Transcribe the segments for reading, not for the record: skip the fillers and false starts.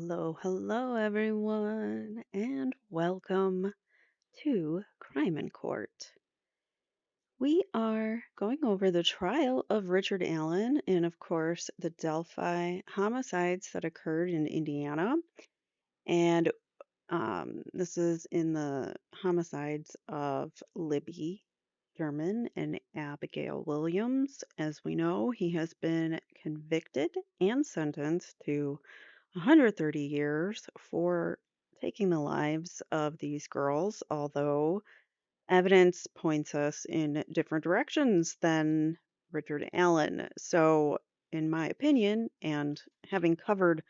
Hello, everyone, and welcome to Crime in Court. We are going over the trial of Richard Allen and, of course, the Delphi homicides that occurred in Indiana. And this is in the homicides of Libby German and Abigail Williams. As we know, he has been convicted and sentenced to 130 years for taking the lives of these girls, although evidence points us in different directions than Richard Allen. So, in my opinion, and having covered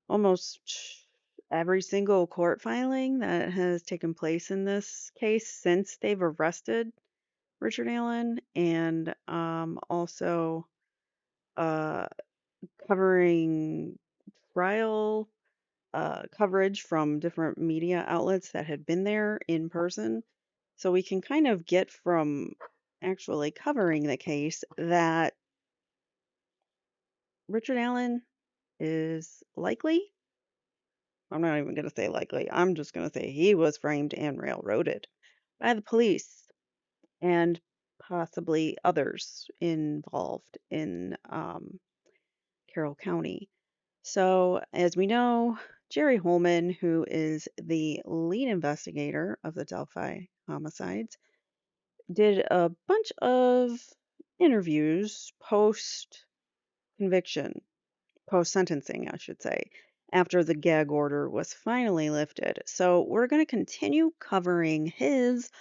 almost every single court filing that has taken place in this case since they've arrested Richard Allen, and also uh, covering trial coverage from different media outlets that had been there in person. So we can kind of get from actually covering the case that Richard Allen is likely, I'm not even going to say likely, I'm just going to say he was framed and railroaded by the police and possibly others involved in Carroll County. So, as we know, Jerry Holman, who is the lead investigator of the Delphi homicides, did a bunch of interviews post conviction, post sentencing, I should say, after the gag order was finally lifted. So, we're going to continue covering his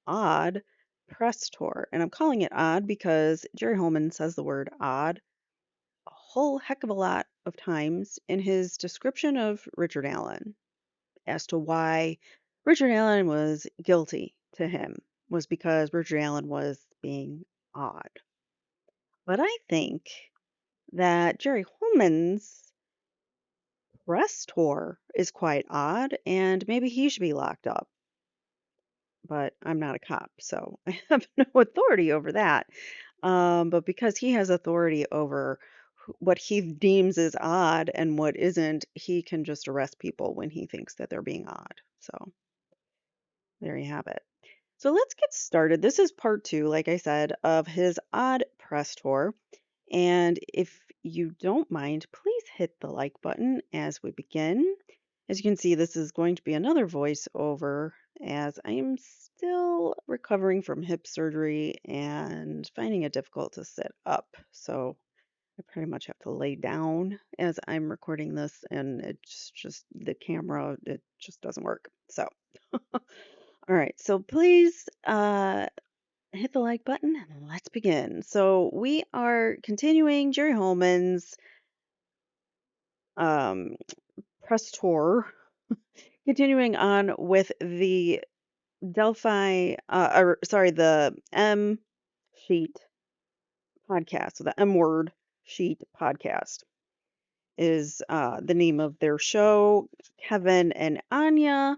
odd press tour. And I'm calling it odd because Jerry Holman says the word odd a whole heck of a lot of times in his description of Richard Allen as to why Richard Allen was guilty to him was because Richard Allen was being odd. But I think that Jerry Holman's press tour is quite odd and maybe he should be locked up. But I'm not a cop, so I have no authority over that. But because he has authority over what he deems is odd and what isn't, he can just arrest people when he thinks that they're being odd. So there you have it. So let's get started. This is part two, like I said, of his odd press tour. And if you don't mind, please hit the like button as we begin. As you can see, this is going to be another voiceover as I am still recovering from hip surgery and finding it difficult to sit up. So I pretty much have to lay down as I'm recording this, and it's just the camera, it just doesn't work. So, all right. So please hit the like button and let's begin. So we are continuing Jerry Holman's um, press tour, continuing on with the the M Sheet podcast. So the M Word Sheet podcast is the name of their show. Kevin and Anya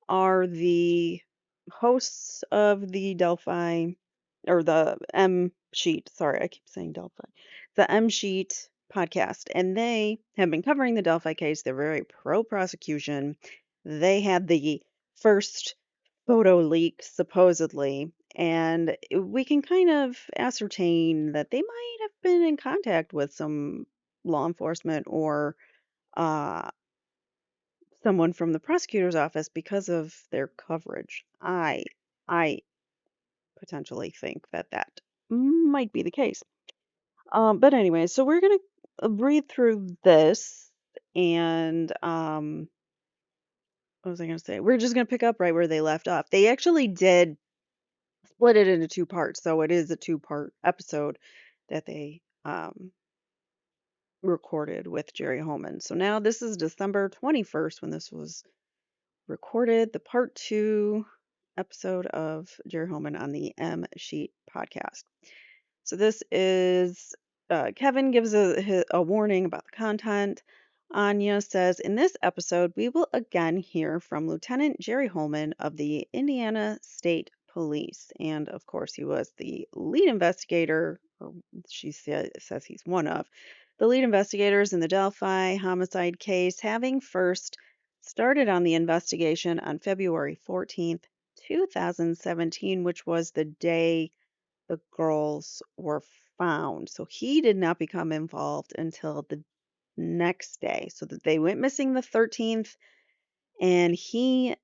are the hosts of the Delphi or the M Sheet. Sorry, I keep saying Delphi. The M Sheet podcast. And they have been covering the Delphi case. They're very pro prosecution. They had the first photo leak, supposedly. And we can kind of ascertain that they might have been in contact with some law enforcement or uh, someone from the prosecutor's office because of their coverage. I potentially think that that might be the case. But anyway, so we're gonna read through this, and what was I gonna say? We're just gonna pick up right where they left off. They actually did split it into two parts, so it is a two-part episode that they recorded with Jerry Holman. So now this is December 21st when this was recorded, the part two episode of Jerry Holman on the M Sheet podcast. So this is Kevin gives a warning about the content. Anya says, in this episode, we will again hear from Lieutenant Jerry Holman of the Indiana State Police. And of course, he was the lead investigator, or she says he's one of, The lead investigators in the Delphi homicide case, having first started on the investigation on February 14th, 2017, which was the day the girls were found. So he did not become involved until the next day. So that they went missing the 13th, and he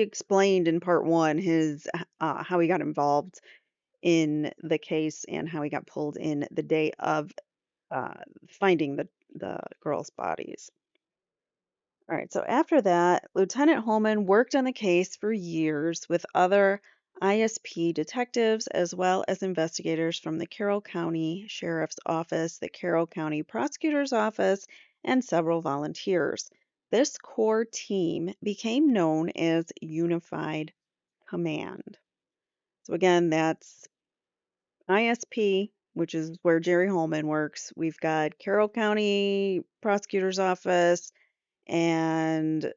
explained in part one his how he got involved in the case and how he got pulled in the day of uh, finding the girls' bodies. All right, so after that, Lieutenant Holman worked on the case for years with other ISP detectives as well as investigators from the Carroll County Sheriff's Office, the Carroll County Prosecutor's Office, and several volunteers. This core team became known as Unified Command. So again, that's ISP, which is where Jerry Holman works. We've got Carroll County Prosecutor's Office and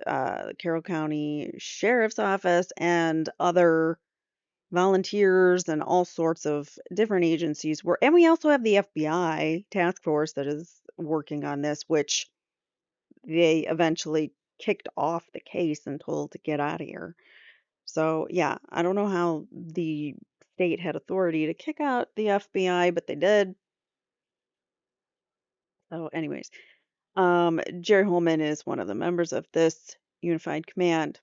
Carroll County Sheriff's Office and other volunteers and all sorts of different agencies. And we also have the FBI task force that is working on this, which they eventually kicked off the case and told to get out of here. So, yeah, I don't know how the state had authority to kick out the FBI, but they did. So, anyways, Jerry Holman is one of the members of this Unified Command.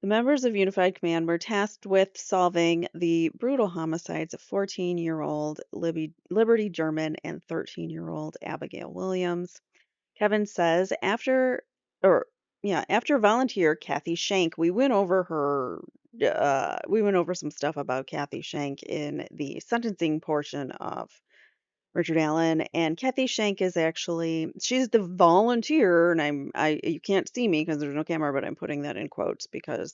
The members of Unified Command were tasked with solving the brutal homicides of 14-year-old Liberty German and 13-year-old Abigail Williams. Kevin says after volunteer Kathy Shank, we went over some stuff about Kathy Shank in the sentencing portion of Richard Allen, and Kathy Shank is she's the volunteer, and you can't see me because there's no camera, but I'm putting that in quotes because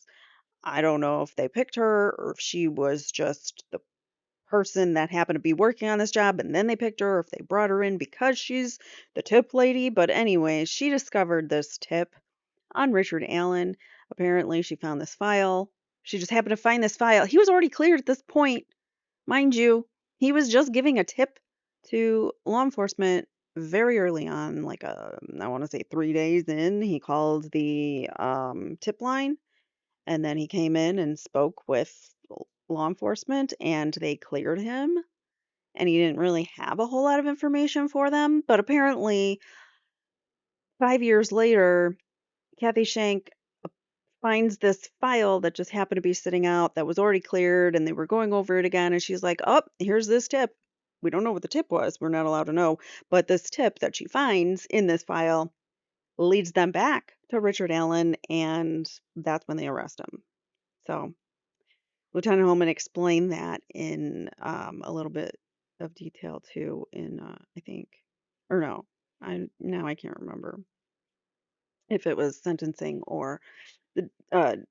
I don't know if they picked her or if she was just the person that happened to be working on this job and then they picked her, or if they brought her in because she's the tip lady. But anyway, she discovered this tip on Richard Allen. Apparently, she found this file. She just happened to find this file. He was already cleared at this point, mind you. He was just giving a tip to law enforcement very early on, like I want to say 3 days in. He called the tip line, and then he came in and spoke with law enforcement, and they cleared him. And he didn't really have a whole lot of information for them. But apparently, 5 years later, Kathy Shank finds this file that just happened to be sitting out that was already cleared, and they were going over it again. And she's like, "Oh, here's this tip. We don't know what the tip was. We're not allowed to know. But this tip that she finds in this file leads them back to Richard Allen, and that's when they arrest him." So Lieutenant Holman explained that in a little bit of detail too, in I think, or no, I can't remember if it was sentencing or the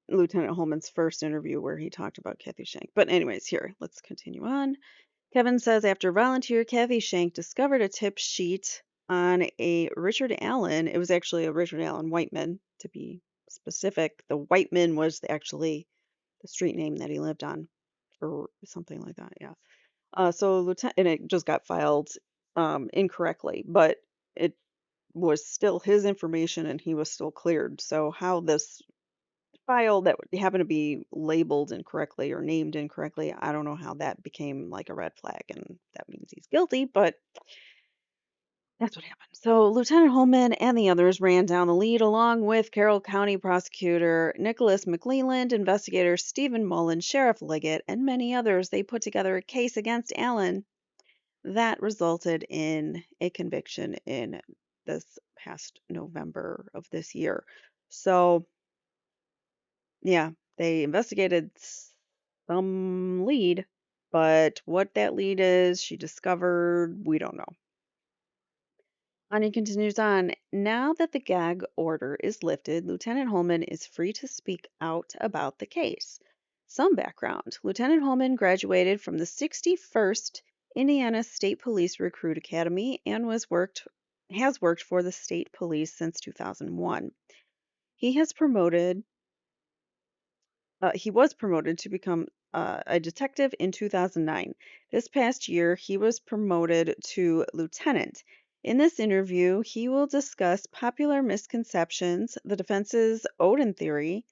Lieutenant Holman's first interview where he talked about Kathy Shank. But anyways, here, let's continue on. Kevin says after volunteer Kathy Shank discovered a tip sheet on a Richard Allen. It was actually a Richard Allen Whiteman, to be specific. The Whiteman was actually the street name that he lived on, or something like that. Yeah. So Lieutenant, and it just got filed incorrectly, but it was still his information, and he was still cleared. So how this file that happened to be labeled incorrectly or named incorrectly, I don't know how that became like a red flag, and that means he's guilty, but that's what happened. So Lieutenant Holman and the others ran down the lead along with Carroll County Prosecutor Nicholas McClelland, investigator Stephen Mullen, Sheriff Liggett, and many others. They put together a case against Allen that resulted in a conviction in this past November of this year. So, yeah, they investigated some lead, but what that lead is, she discovered, we don't know. And he continues on. Now that the gag order is lifted, Lieutenant Holman is free to speak out about the case. Some background. Lieutenant Holman graduated from the 61st Indiana State Police Recruit Academy and has worked for the state police since 2001. He has promoted he was promoted to become a detective in 2009. This past year, he was promoted to lieutenant. In this interview, he will discuss popular misconceptions, the defense's Odin theory,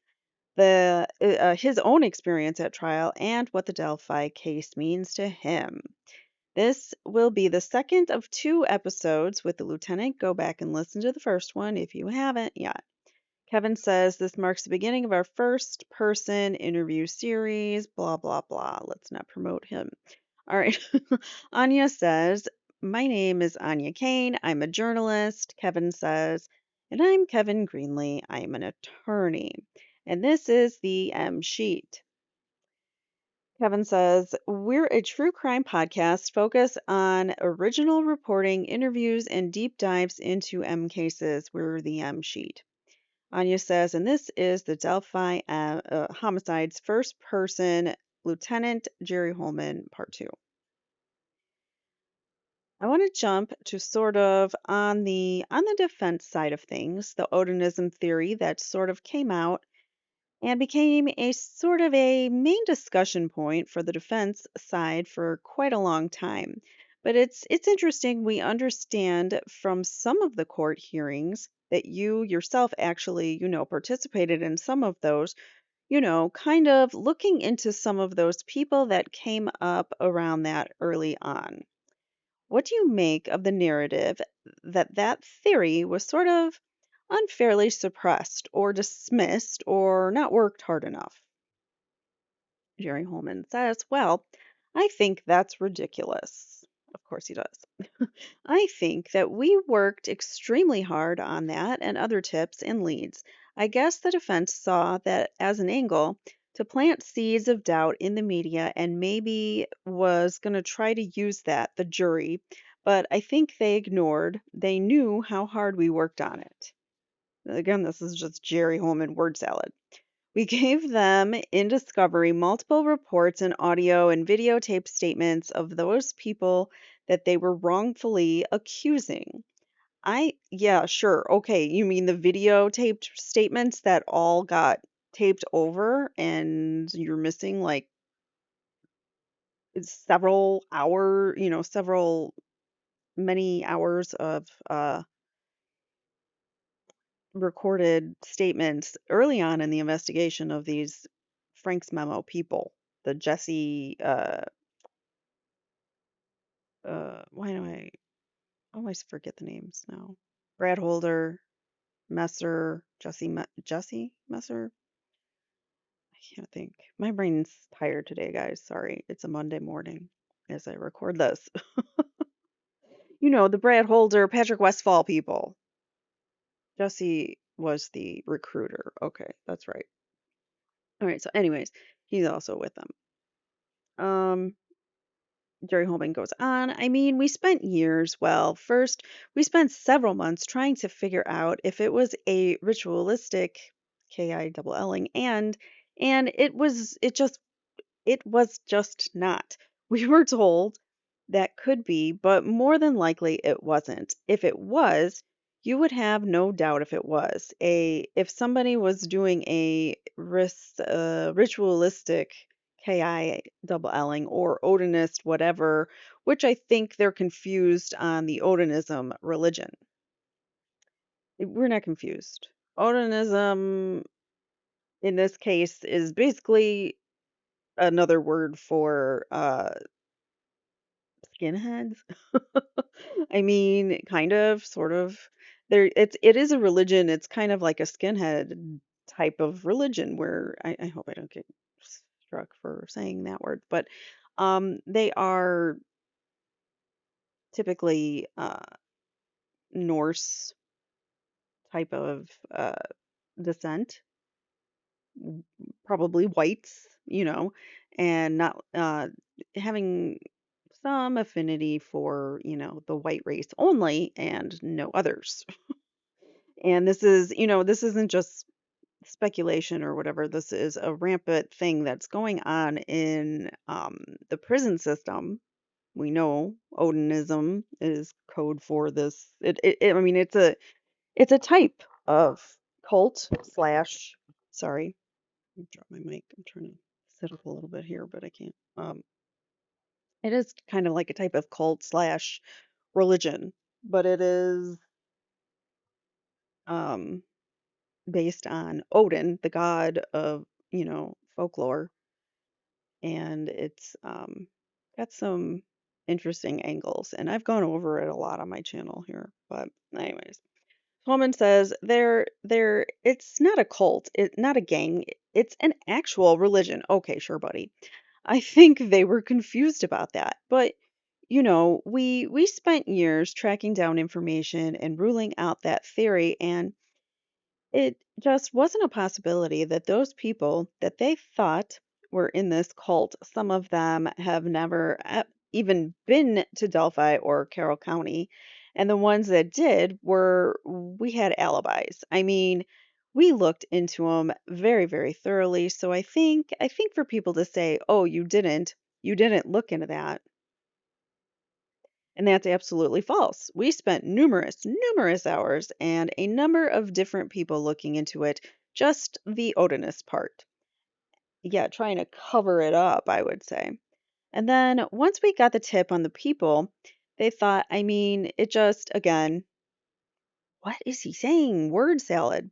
his own experience at trial, and what the Delphi case means to him. This will be the second of two episodes with the lieutenant. Go back and listen to the first one if you haven't yet. Kevin says this marks the beginning of our first person interview series, blah, blah, blah. Let's not promote him. All right. Anya says, my name is Anya Kane. I'm a journalist. Kevin says, and I'm Kevin Greenlee. I'm an attorney. And this is the M Sheet. Kevin says, we're a true crime podcast focused on original reporting, interviews, and deep dives into M cases. We're the M Sheet. Anya says, and this is the Delphi homicides first person, Lieutenant Jerry Holeman, part two. I want to jump to sort of on the defense side of things, the Odinism theory that sort of came out and became a sort of a main discussion point for the defense side for quite a long time. But it's interesting we understand from some of the court hearings that you yourself actually, participated in some of those, kind of looking into some of those people that came up around that early on. What do you make of the narrative that that theory was sort of unfairly suppressed or dismissed or not worked hard enough? Jerry Holman says, well, I think that's ridiculous. Of course he does. I think that we worked extremely hard on that and other tips and leads. I guess the defense saw that as an angle to plant seeds of doubt in the media and maybe was going to try to use that, the jury, but I think they knew how hard we worked on it. Again, this is just Jerry Holman word salad. We gave them in discovery multiple reports and audio and videotape statements of those people that they were wrongfully accusing. Yeah, sure. Okay, you mean the videotaped statements that all got taped over and you're missing like several many hours of recorded statements early on in the investigation of these Frank's Memo people, the Jesse, why do I always forget the names now? Brad Holder, Messer, Jesse Messer. I can't think. My brain's tired today, guys. Sorry. It's a Monday morning as I record this. The Brad Holder, Patrick Westfall people. Jesse was the recruiter. Okay, that's right. All right. So, anyways, he's also with them. Jerry Holman goes on. I mean, we spent years, well, first, we spent several months trying to figure out if it was a ritualistic KILLing and it was just not. We were told that could be, but more than likely it wasn't. If it was, you would have no doubt if it was. If somebody was doing a ritualistic KILLing or Odinist whatever, which I think they're confused on the Odinism religion. We're not confused. Odinism in this case is basically another word for skinheads. I mean, kind of, sort of. It is a religion. It's kind of like a skinhead type of religion where I hope I don't get struck for saying that word, but they are typically Norse type of descent, probably whites, and not having some affinity for, the white race only and no others. And this isn't just speculation or whatever. This is a rampant thing that's going on in the prison system. We know Odinism is code for this. I mean, it's a type of cult slash, sorry, Drop my mic. I'm trying to sit up a little bit here, but I can't. It is kind of like a type of cult slash religion, but it is um based on Odin, the god of, folklore, and it's got some interesting angles, and I've gone over it a lot on my channel here. But anyways, Holman says it's not a cult, it's not a gang, it's an actual religion. Okay, sure, buddy. I think they were confused about that. But we spent years tracking down information and ruling out that theory, and it just wasn't a possibility that those people that they thought were in this cult, some of them have never even been to Delphi or Carroll County. And the ones that did we had alibis. I mean, we looked into them very, very thoroughly. So I think for people to say, "Oh, you didn't look into that," and that's absolutely false. We spent numerous hours and a number of different people looking into it, just the Odinist part. Yeah, trying to cover it up, I would say. And then once we got the tip on the people, they thought, I mean, it just, again, what is he saying? Word salad.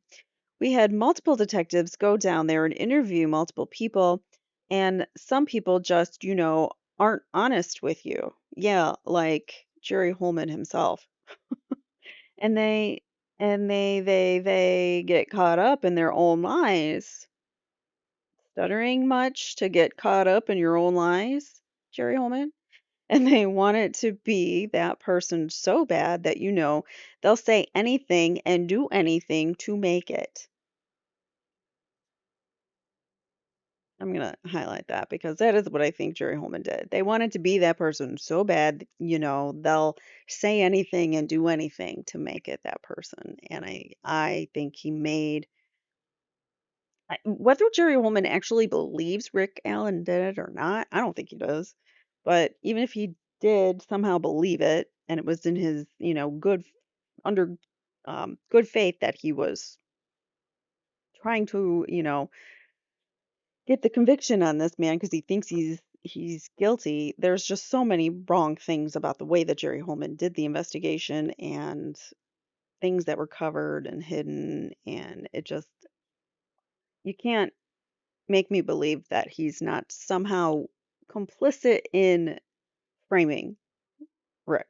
We had multiple detectives go down there and interview multiple people, and some people just, aren't honest with you. Yeah, like Jerry Holman himself. And they get caught up in their own lies. Stuttering much to get caught up in your own lies, Jerry Holman? And they want it to be that person so bad that they'll say anything and do anything to make it. I'm going to highlight that because that is what I think Jerry Holman did. They wanted to be that person so bad, they'll say anything and do anything to make it that person. And I think he made whether Jerry Holman actually believes Rick Allen did it or not, I don't think he does. But even if he did somehow believe it, and it was in his, under good faith that he was trying to, get the conviction on this man because he thinks he's guilty. There's just so many wrong things about the way that Jerry Holman did the investigation and things that were covered and hidden, and it just you can't make me believe that he's not somehow complicit in framing Rick,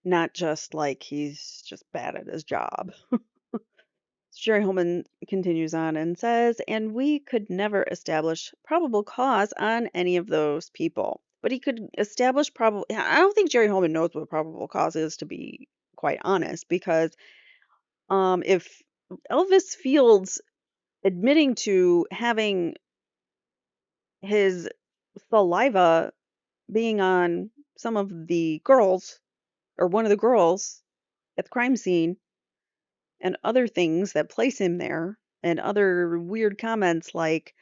not just like he's just bad at his job. Jerry Holman continues on and says, and we could never establish probable cause on any of those people. But he could establish probable. I don't think Jerry Holman knows what probable cause is, to be quite honest, because if Elvis Fields admitting to having his saliva being on some of the girls or one of the girls at the crime scene and other things that place him there and other weird comments like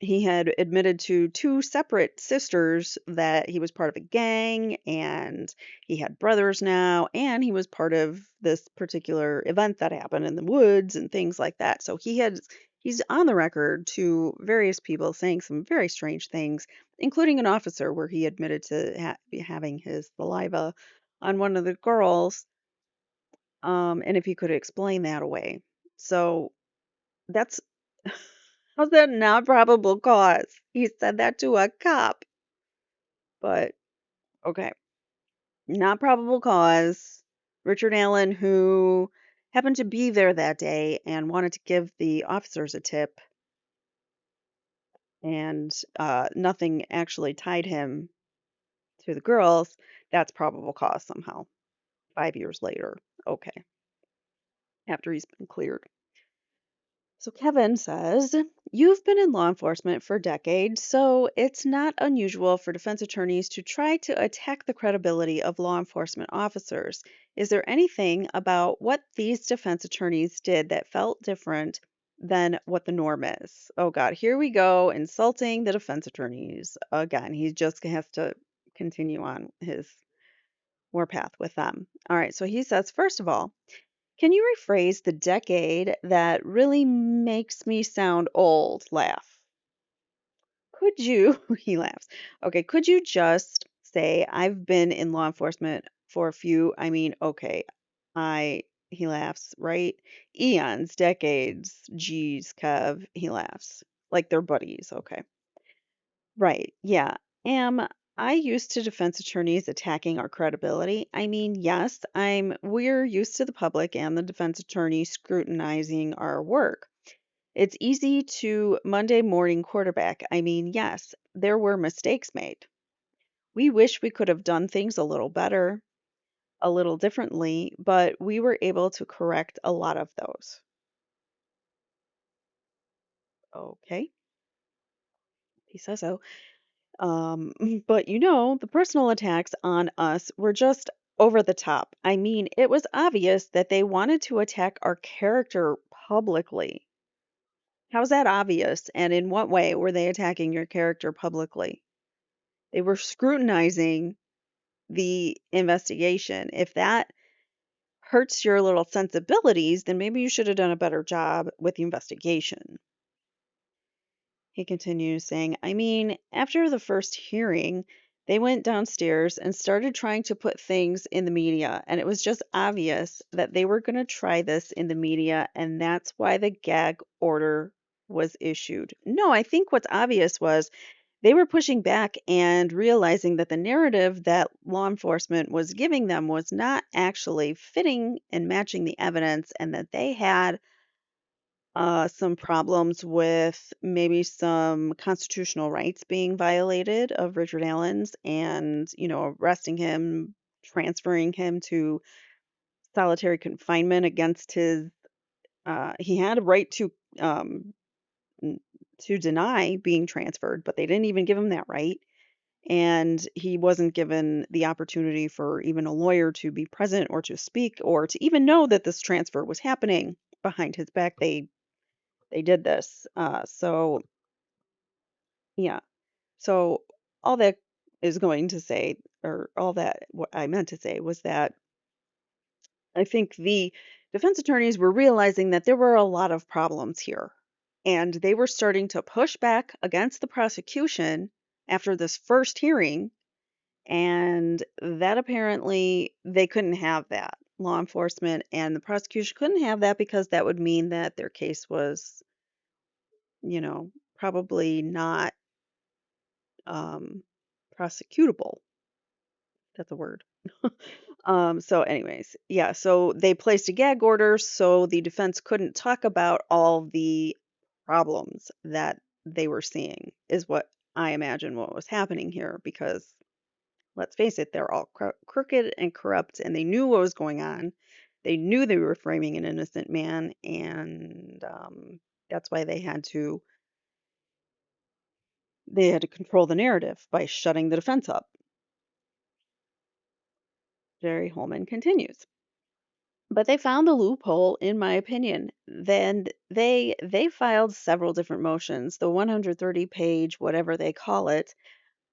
he had admitted to two separate sisters that he was part of a gang and he had brothers now and he was part of this particular event that happened in the woods and things like that. So he's on the record to various people saying some very strange things, including an officer where he admitted to having his saliva on one of the girls, and if he could explain that away. So that's how's that not probable cause? He said that to a cop. But okay, not probable cause. Richard Allen, who happened to be there that day and wanted to give the officers a tip, and nothing actually tied him to the girls, that's probable cause somehow. 5 years later. Okay, after he's been cleared. So Kevin says, you've been in law enforcement for decades, so it's not unusual for defense attorneys to try to attack the credibility of law enforcement officers. Is there anything about what these defense attorneys did that felt different than what the norm is? Oh God, here we go, insulting the defense attorneys again. He just has to continue on his warpath with them. All right, so he says, first of all, Can you rephrase the decade that really makes me sound old? Laugh. Could you, he laughs. Okay, could you just say, I've been in law enforcement for a few, okay, he laughs, right? Eons, decades, geez, Kev, he laughs. Like they're buddies, okay. Right, yeah. Am I used to defense attorneys attacking our credibility? Yes, we're used to the public and the defense attorney scrutinizing our work. It's easy to Monday morning quarterback. Yes, there were mistakes made. We wish we could have done things a little better, a little differently, but we were able to correct a lot of those. Okay, he says so. But the personal attacks on us were just over the top. It was obvious that they wanted to attack our character publicly. How's that obvious? And in what way were they attacking your character publicly? They were scrutinizing the investigation. If that hurts your little sensibilities, then maybe you should have done a better job with the investigation. He continues saying, after the first hearing, they went downstairs and started trying to put things in the media. And it was just obvious that they were going to try this in the media. And that's why the gag order was issued. No, I think what's obvious was they were pushing back and realizing that the narrative that law enforcement was giving them was not actually fitting and matching the evidence, and that they had some problems with maybe some constitutional rights being violated of Richard Allen's, and, arresting him, transferring him to solitary confinement against his, he had a right um, n- to deny being transferred, but they didn't even give him that right. And he wasn't given the opportunity for even a lawyer to be present or to speak or to even know that this transfer was happening behind his back. They did this. So yeah. So all that is going to say, or all that what I meant to say was that I think the defense attorneys were realizing that there were a lot of problems here. And they were starting to push back against the prosecution after this first hearing. And that apparently they couldn't have that. Law enforcement and the prosecution couldn't have that because that would mean that their case was, probably not prosecutable. That's a word. So anyways, yeah, so they placed a gag order so the defense couldn't talk about all the problems that they were seeing, is what I imagine what was happening here, because let's face it, they're all crooked and corrupt, and they knew what was going on. They knew they were framing an innocent man, and that's why they had to control the narrative by shutting the defense up. Jerry Holman continues. But they found the loophole, in my opinion. Then they filed several different motions, the 130-page, whatever they call it,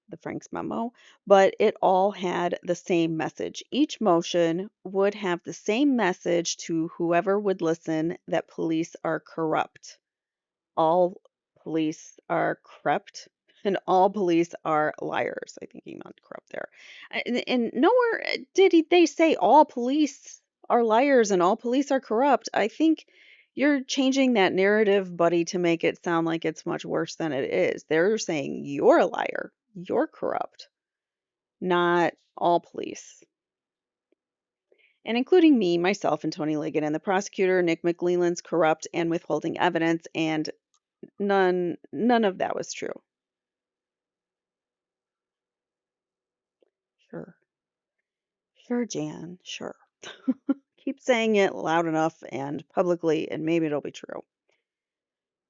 the Frank's memo, but it all had the same message. Each motion would have the same message to whoever would listen, that police are corrupt. All police are corrupt, and all police are liars. I think he meant corrupt there. And nowhere did they say all police are liars and all police are corrupt. I think you're changing that narrative, buddy, to make it sound like it's much worse than it is. They're saying you're a liar, you're corrupt, not all police. And including me, myself, and Tony Liggett, and the prosecutor, Nick McLeland's corrupt and withholding evidence, and none of that was true. Sure. Sure, Jan. Sure. Keep saying it loud enough and publicly, and maybe it'll be true.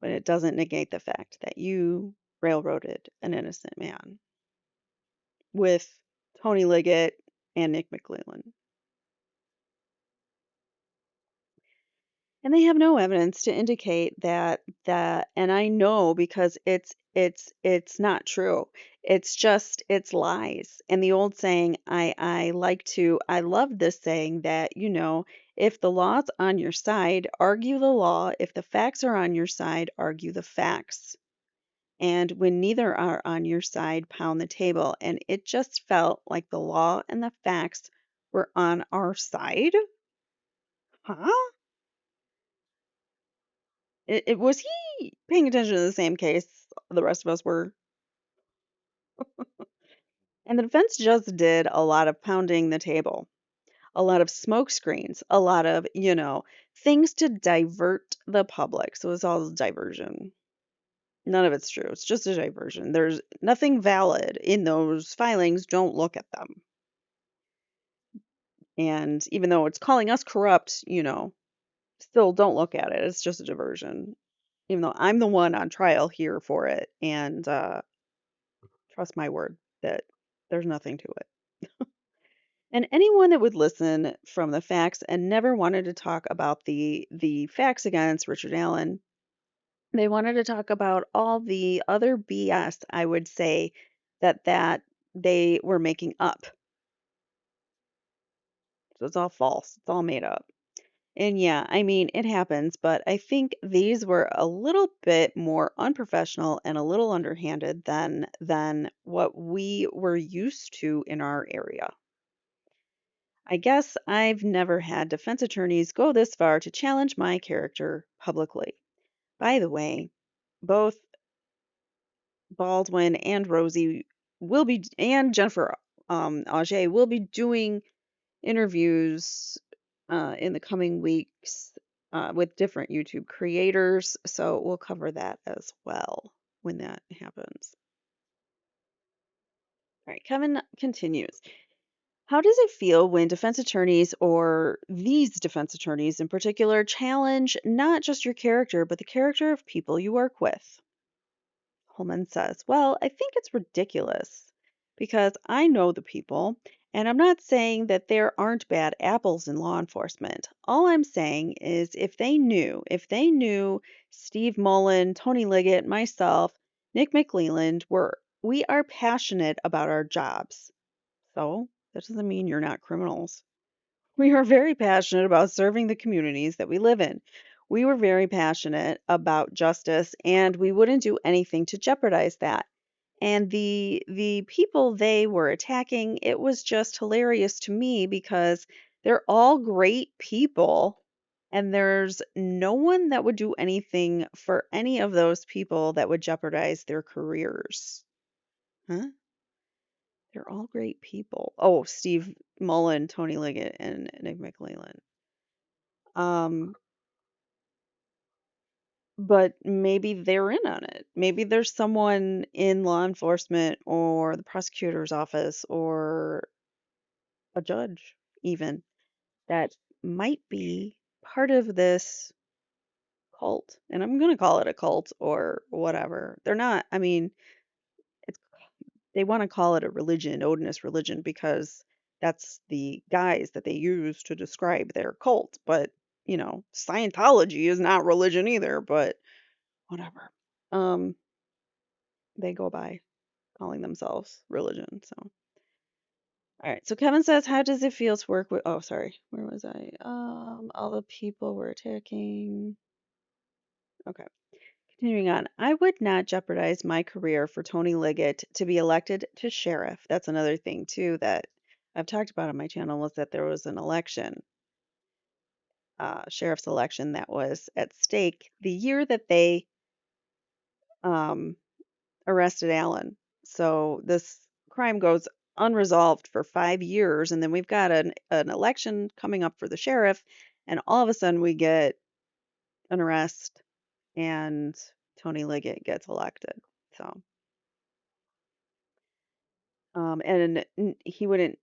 But it doesn't negate the fact that you railroaded an innocent man with Tony Liggett and Nick McClellan. And they have no evidence to indicate that, and I know because it's not true. It's lies. And the old saying, I love this saying that, if the law's on your side, argue the law. If the facts are on your side, argue the facts. And when neither are on your side, pound the table. And it just felt like the law and the facts were on our side. Huh? It was he paying attention to the same case the rest of us were? And the defense just did a lot of pounding the table, a lot of smoke screens, a lot of, things to divert the public. So it's all diversion. None of it's true. It's just a diversion. There's nothing valid in those filings. Don't look at them. And even though it's calling us corrupt, still don't look at it. It's just a diversion. Even though I'm the one on trial here for it. And trust my word that there's nothing to it. And anyone that would listen from the facts and never wanted to talk about the facts against Richard Allen, they wanted to talk about all the other BS, I would say, that they were making up. So it's all false. It's all made up. And yeah, I mean, it happens, but I think these were a little bit more unprofessional and a little underhanded than what we were used to in our area. I guess I've never had defense attorneys go this far to challenge my character publicly. By the way, both Baldwin and Rosie and Jennifer Auger will be doing interviews in the coming weeks with different YouTube creators. So we'll cover that as well when that happens. All right, Kevin continues. How does it feel when defense attorneys, or these defense attorneys in particular, challenge not just your character, but the character of people you work with? Holman says, well, I think it's ridiculous because I know the people, and I'm not saying that there aren't bad apples in law enforcement. All I'm saying is if they knew Steve Mullen, Tony Liggett, myself, Nick McLeland, we are passionate about our jobs. So that doesn't mean you're not criminals. We are very passionate about serving the communities that we live in. We were very passionate about justice, and we wouldn't do anything to jeopardize that. And the people they were attacking, it was just hilarious to me because they're all great people, and there's no one that would do anything for any of those people that would jeopardize their careers. Huh? They're all great people. Oh, Steve Mullen, Tony Liggett, and Nick McLeland. Um, but maybe they're in on it. Maybe there's someone in law enforcement or the prosecutor's office or a judge even that might be part of this cult. And I'm going to call it a cult or whatever. They're not, I mean, it's they want to call it a religion, Odinist religion, because that's the guise that they use to describe their cult. But, Scientology is not religion either, but whatever. Um, they go by calling themselves religion. So, all right. So Kevin says, how does it feel to work with, oh, sorry, where was I? All the people were attacking. Okay. Continuing on, I would not jeopardize my career for Tony Liggett to be elected to sheriff. That's another thing, too, that I've talked about on my channel was that there was an election, sheriff's election that was at stake the year that they um, arrested Allen. So this crime goes unresolved for 5 years, and then we've got an election coming up for the sheriff, and all of a sudden we get an arrest, and Tony Liggett gets elected. So. He wouldn't,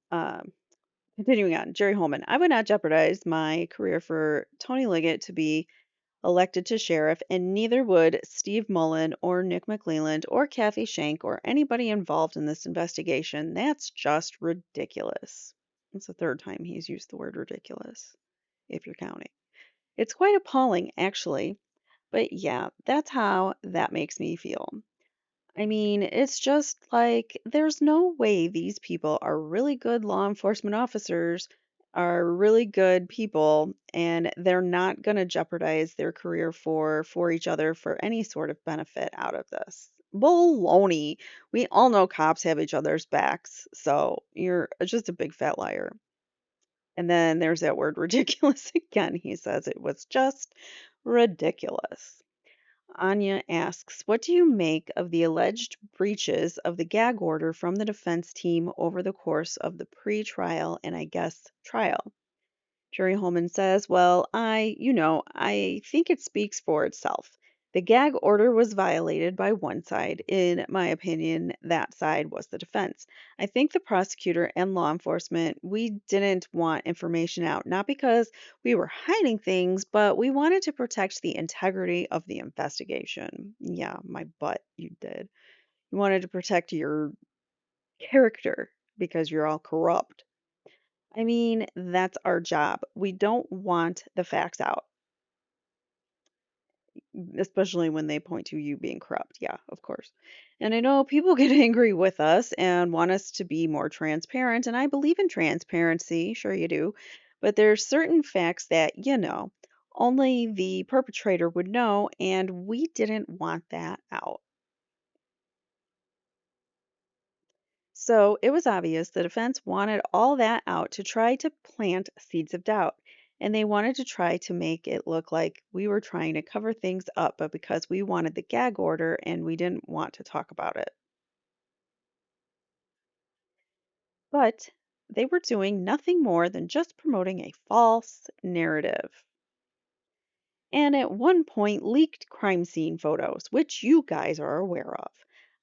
continuing on, Jerry Holman, I would not jeopardize my career for Tony Liggett to be elected to sheriff, and neither would Steve Mullen or Nick McLeland or Kathy Shank or anybody involved in this investigation. That's just ridiculous. It's the third time he's used the word ridiculous, if you're counting. It's quite appalling, actually. But yeah, that's how that makes me feel. I mean, it's just like there's no way these people are really good law enforcement officers, are really good people, and they're not going to jeopardize their career for each other for any sort of benefit out of this. Baloney. We all know cops have each other's backs, so you're just a big fat liar. And then there's that word ridiculous again. He says it was just ridiculous. Anya asks, what do you make of the alleged breaches of the gag order from the defense team over the course of the pre-trial and I guess trial? Jerry Holman says, well, I think it speaks for itself. The gag order was violated by one side. In my opinion, that side was the defense. I think the prosecutor and law enforcement, we didn't want information out, not because we were hiding things, but we wanted to protect the integrity of the investigation. Yeah, my butt, you did. You wanted to protect your character because you're all corrupt. I mean, that's our job. We don't want the facts out, especially when they point to you being corrupt. Yeah, of course. And I know people get angry with us and want us to be more transparent, and I believe in transparency. Sure, you do. But there's certain facts that, only the perpetrator would know, and we didn't want that out. So it was obvious the defense wanted all that out to try to plant seeds of doubt. And they wanted to try to make it look like we were trying to cover things up, but because we wanted the gag order and we didn't want to talk about it. But they were doing nothing more than just promoting a false narrative. And at one point leaked crime scene photos, which you guys are aware of.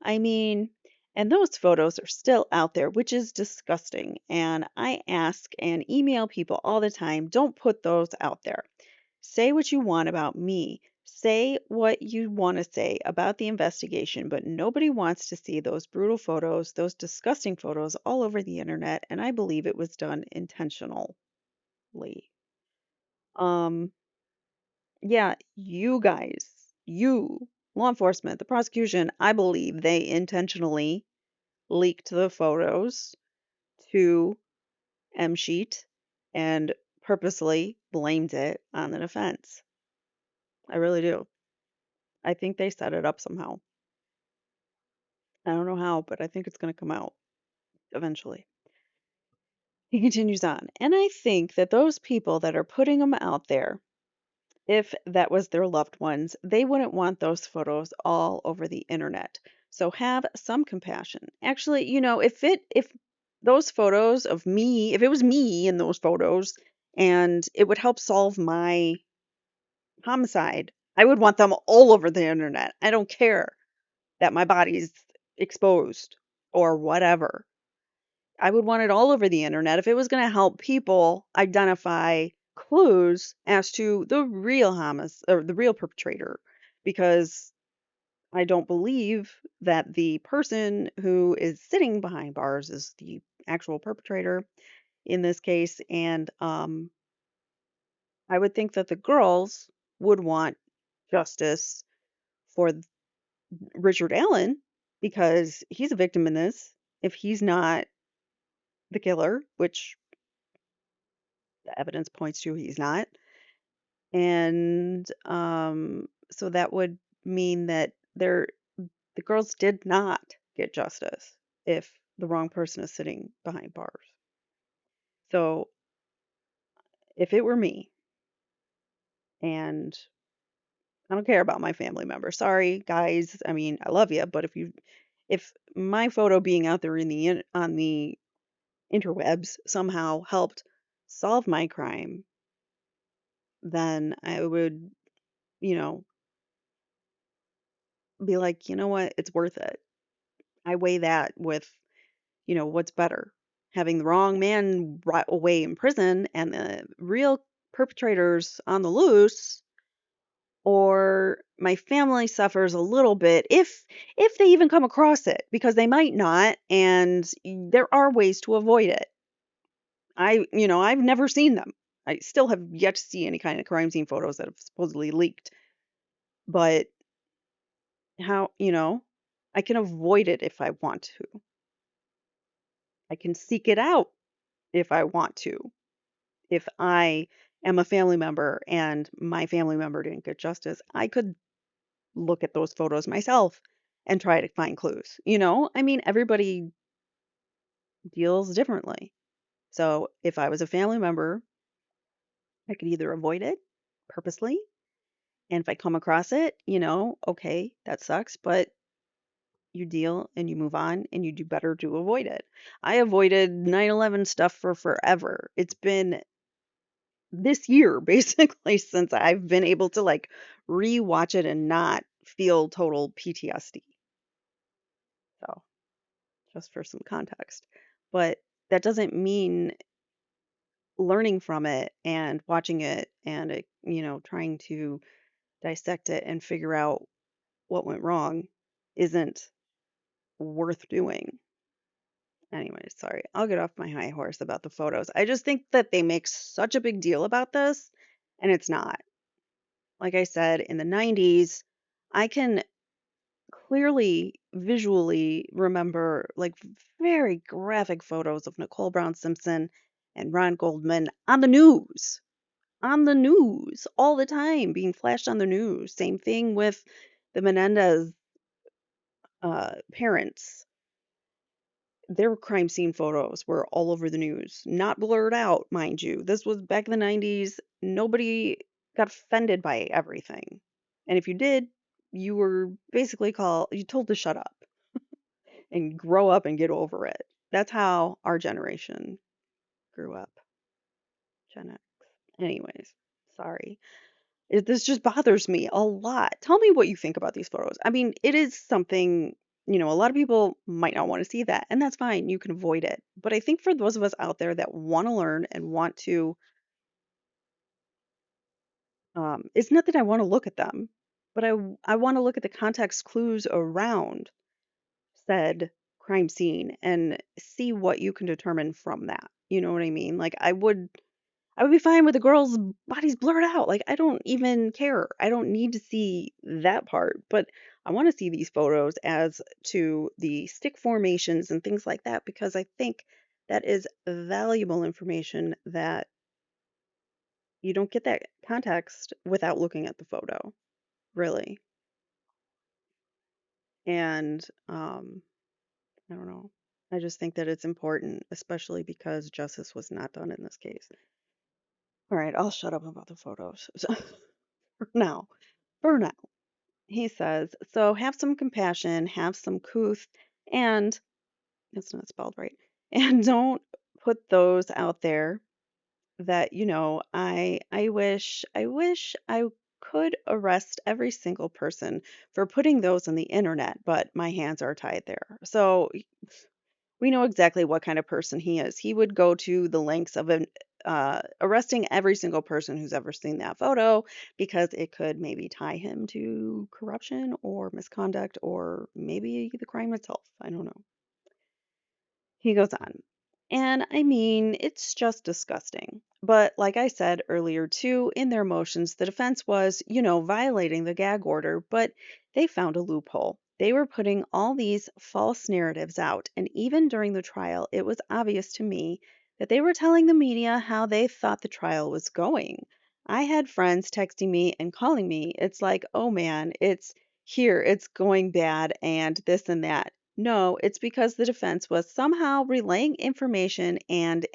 I mean, and those photos are still out there, which is disgusting. And I ask and email people all the time, don't put those out there. Say what you want about me. Say what you want to say about the investigation, but nobody wants to see those brutal photos, those disgusting photos all over the internet, and I believe it was done intentionally. Um, Yeah, you guys, you, law enforcement, the prosecution, I believe they intentionally leaked the photos to M Sheet and purposely blamed it on the defense. I really do. I think they set it up somehow. I don't know how, but I think it's going to come out eventually. He continues on. And I think that those people that are putting them out there, if that was their loved ones, they wouldn't want those photos all over the internet. So have some compassion. Actually, if those photos of me, if it was me in those photos and it would help solve my homicide, I would want them all over the internet. I don't care that my body's exposed or whatever. I would want it all over the internet if it was going to help people identify clues as to the real or the real perpetrator, because I don't believe that the person who is sitting behind bars is the actual perpetrator in this case. And I would think that the girls would want justice for Richard Allen because he's a victim in this. If he's not the killer, which the evidence points to he's not. And so that would mean that the girls did not get justice if the wrong person is sitting behind bars. So if it were me, and I don't care about my family members, sorry guys, I mean I love you, but if my photo being out there on the interwebs somehow helped solve my crime, then I would, you know, be like, you know what, it's worth it. I weigh that with, what's better, having the wrong man away in prison and the real perpetrators on the loose, or my family suffers a little bit if they even come across it, because they might not, and there are ways to avoid it. I've never seen them. I still have yet to see any kind of crime scene photos that have supposedly leaked. But how, I can avoid it if I want to. I can seek it out if I want to. If I am a family member and my family member didn't get justice, I could look at those photos myself and try to find clues. I mean, everybody deals differently. So if I was a family member, I could either avoid it purposely. And if I come across it, okay, that sucks, but you deal and you move on and you do better to avoid it. I avoided 9/11 stuff for forever. It's been this year basically since I've been able to like rewatch it and not feel total PTSD. So, just for some context. But that doesn't mean learning from it and watching it and trying to dissect it and figure out what went wrong isn't worth doing. Anyways, sorry. I'll get off my high horse about the photos. I just think that they make such a big deal about this, and it's not. Like I said, in the 90s, I can clearly visually remember like very graphic photos of Nicole Brown Simpson and Ron Goldman on the news all the time, being flashed on the news. Same thing with the Menendez parents. Their crime scene photos were all over the news, not blurred out, mind you. This was back in the 90s. Nobody got offended by everything. And if you did, you were basically you told to shut up and grow up and get over it. That's how our generation grew up. Gen X. Anyways, sorry. This just bothers me a lot. Tell me what you think about these photos. I mean, it is something, a lot of people might not want to see that, and that's fine. You can avoid it. But I think for those of us out there that want to learn and want to, it's not that I want to look at them, but I want to look at the context clues around said crime scene and see what you can determine from that. You know what I mean? Like I would be fine with the girl's bodies blurred out. Like, I don't even care. I don't need to see that part. But I want to see these photos as to the stick formations and things like that because I think that is valuable information that you don't get that context without looking at the photo, really. And I don't know. I just think that it's important, especially because justice was not done in this case. All right, I'll shut up about the photos for now. For now. He says, so have some compassion, have some couth, and it's not spelled right. And don't put those out there that, I wish I could arrest every single person for putting those on the internet, but my hands are tied there. So we know exactly what kind of person he is. He would go to the lengths of arresting every single person who's ever seen that photo because it could maybe tie him to corruption or misconduct or maybe the crime itself. I don't know. He goes on. And I mean, it's just disgusting. But like I said earlier, too, in their motions, the defense was, violating the gag order, but they found a loophole. They were putting all these false narratives out. And even during the trial, it was obvious to me that they were telling the media how they thought the trial was going. I had friends texting me and calling me. It's like, oh man, it's going bad, and this and that. No, it's because the defense was somehow relaying information and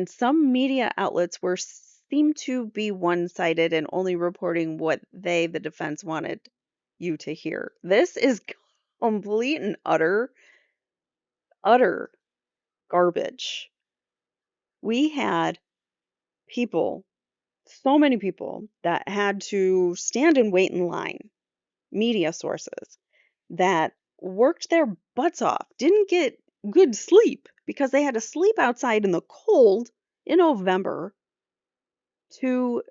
some media outlets were seemed to be one-sided and only reporting what the defense wanted you to hear. This is complete and utter garbage. We had people, so many people that had to stand and wait in line, media sources that worked their butts off, didn't get good sleep because they had to sleep outside in the cold in November to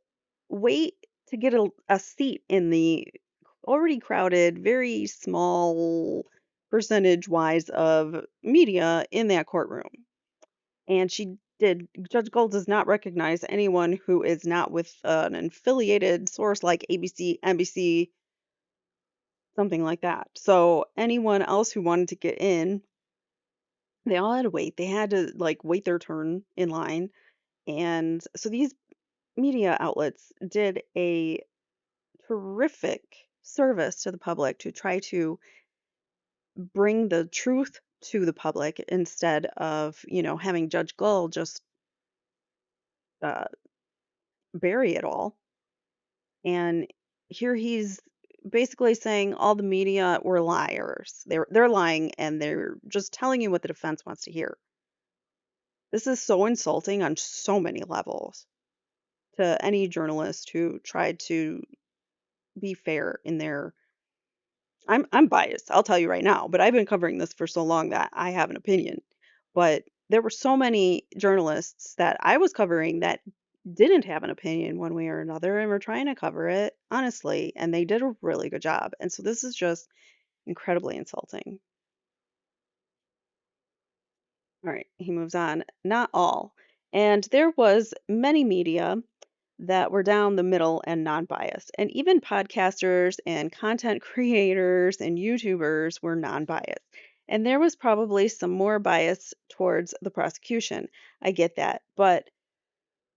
wait to get a seat in the already crowded, very small percentage wise of media in that courtroom. And Judge Gold does not recognize anyone who is not with an affiliated source like ABC, NBC, something like that. So anyone else who wanted to get in, they all had to wait. They had to like wait their turn in line. And so these media outlets did a terrific service to the public to try to bring the truth to the public instead of, having Judge Gull just uh, bury it all. And here he's basically saying all the media were liars. They're lying and they're just telling you what the defense wants to hear. This is so insulting on so many levels to any journalist who tried to be fair in their I'm biased, I'll tell you right now, but I've been covering this for so long that I have an opinion. But there were so many journalists that I was covering that didn't have an opinion one way or another and were trying to cover it honestly, and they did a really good job. And so this is just incredibly insulting. All right, he moves on. Not all. And there was many media that were down the middle and non-biased. And even podcasters and content creators and YouTubers were non-biased. And there was probably some more bias towards the prosecution. I get that. But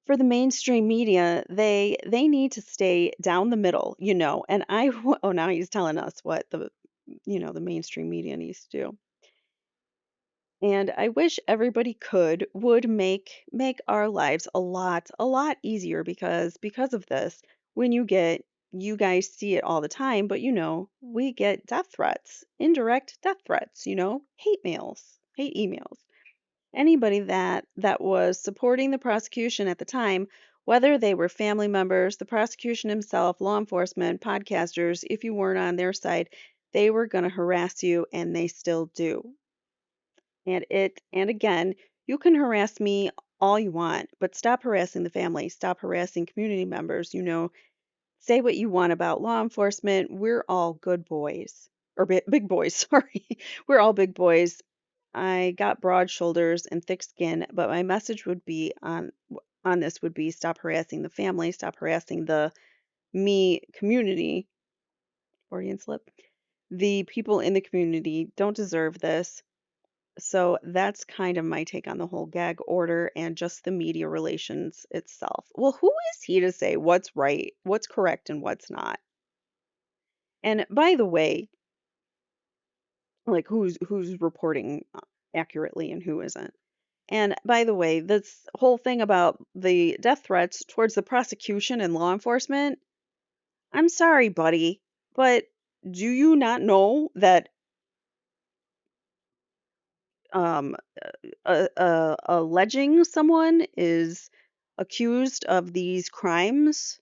for the mainstream media, they need to stay down the middle. And oh, now he's telling us what the mainstream media needs to do. And I wish everybody would make our lives a lot easier because of this. When you guys see it all the time, but we get death threats, indirect death threats, hate mails, hate emails. Anybody that was supporting the prosecution at the time, whether they were family members, the prosecution himself, law enforcement, podcasters, if you weren't on their side, they were going to harass you and they still do. And again, you can harass me all you want, but stop harassing the family, stop harassing community members, say what you want about law enforcement. We're all good boys or big boys, sorry. We're all big boys. I got broad shoulders and thick skin, but my message would be on this would be stop harassing the family, stop harassing the me community, Freudian slip. The people in the community don't deserve this. So that's kind of my take on the whole gag order and just the media relations itself. Well, who is he to say what's right, what's correct, and what's not? And by the way, like who's reporting accurately and who isn't. And by the way, this whole thing about the death threats towards the prosecution and law enforcement, I'm sorry, buddy, but do you not know that um alleging someone is accused of these crimes,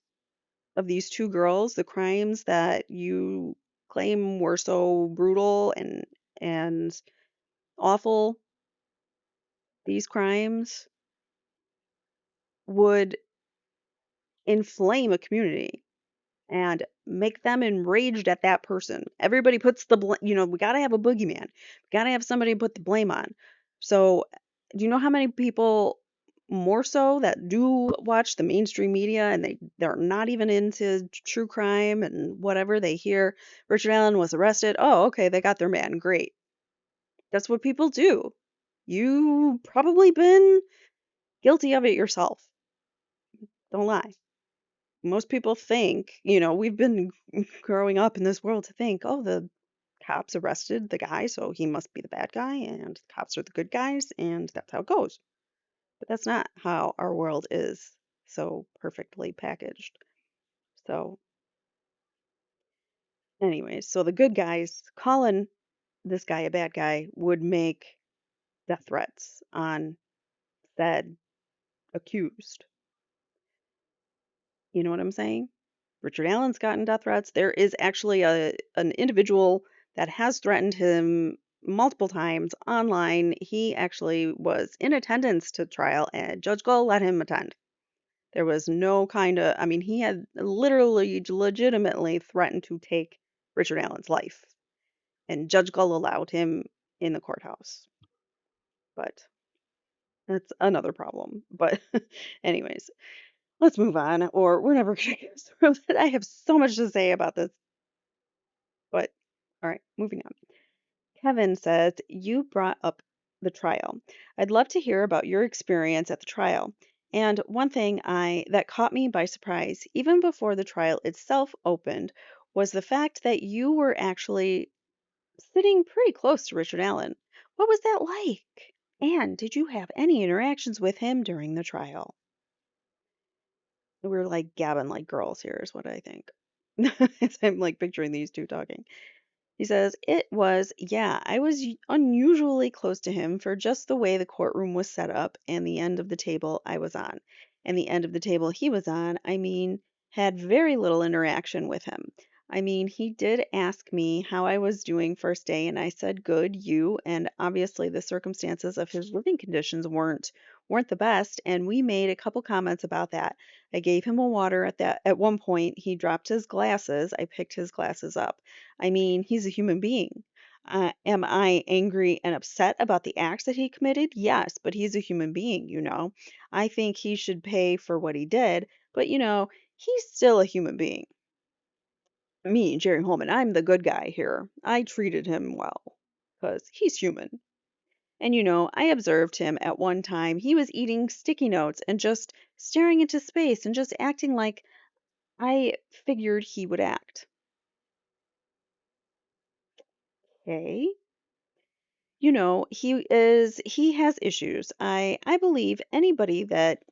of these two girls, the crimes that you claim were so brutal and awful, these crimes would inflame a community and make them enraged at that person. Everybody puts we got to have a boogeyman. We got to have somebody to put the blame on. So, do you know how many people more so that do watch the mainstream media and they're not even into true crime and whatever they hear Richard Allen was arrested. Oh, okay, they got their man. Great. That's what people do. You probably been guilty of it yourself. Don't lie. Most people think, we've been growing up in this world to think, oh, the cops arrested the guy, so he must be the bad guy, and the cops are the good guys, and that's how it goes. But that's not how our world is so perfectly packaged. So, anyways, so the good guys calling this guy a bad guy would make death threats on said accused. You know what I'm saying? Richard Allen's gotten death threats. There is actually an individual that has threatened him multiple times online. He actually was in attendance to trial, and Judge Gull let him attend. There was no I mean, he had literally, legitimately threatened to take Richard Allen's life, and Judge Gull allowed him in the courthouse. But that's another problem. But, anyways, let's move on, or we're never going to get through it. I have so much to say about this, but All right, moving on. Kevin says, you brought up the trial. I'd love to hear about your experience at the trial. And one thing that caught me by surprise, even before the trial itself opened, was the fact that you were actually sitting pretty close to Richard Allen. What was that like? And did you have any interactions with him during the trial? We're like gabbing like girls here, is what I think. As I'm like picturing these two talking. He says, it was, yeah, I was unusually close to him for just the way the courtroom was set up and the end of the table I was on. And the end of the table he was on, I mean, had very little interaction with him. I mean, he did ask me how I was doing first day, and I said, good, you. And obviously, the circumstances of his living conditions weren't the best, and we made a couple comments about that. I gave him a water at one point. He dropped his glasses. I picked his glasses up. I mean, he's a human being. Am I angry and upset about the acts that he committed? Yes, but he's a human being. I think he should pay for what he did, but he's still a human being. Me, Jerry Holman, I'm the good guy here. I treated him well because he's human. And I observed him at one time. He was eating sticky notes and just staring into space and just acting like I figured he would act. Okay. He has issues. I believe anybody that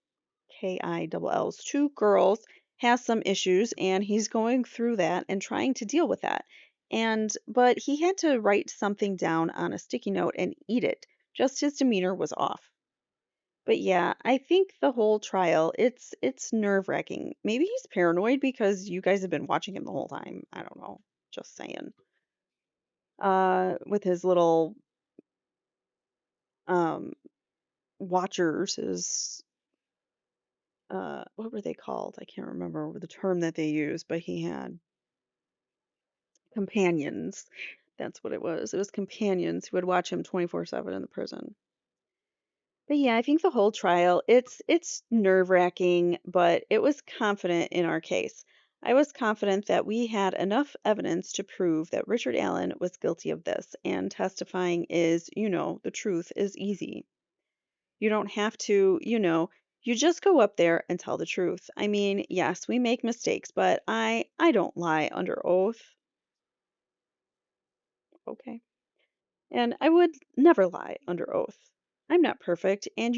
KILL's two girls has some issues and he's going through that and trying to deal with that. But he had to write something down on a sticky note and eat it. Just his demeanor was off. But yeah, I think the whole trial, it's nerve-wracking. Maybe he's paranoid because you guys have been watching him the whole time. I don't know. Just saying. With his little um watchers, his what were they called? I can't remember the term that they used, but he had companions. That's what it was. It was companions who would watch him 24/7 in the prison. But yeah, I think the whole trial, it's nerve-wracking, but it was confident in our case. I was confident that we had enough evidence to prove that Richard Allen was guilty of this, and testifying is, the truth is easy. You don't have to, you just go up there and tell the truth. I mean, yes, we make mistakes, but I don't lie under oath. Okay. And I would never lie under oath. I'm not perfect, and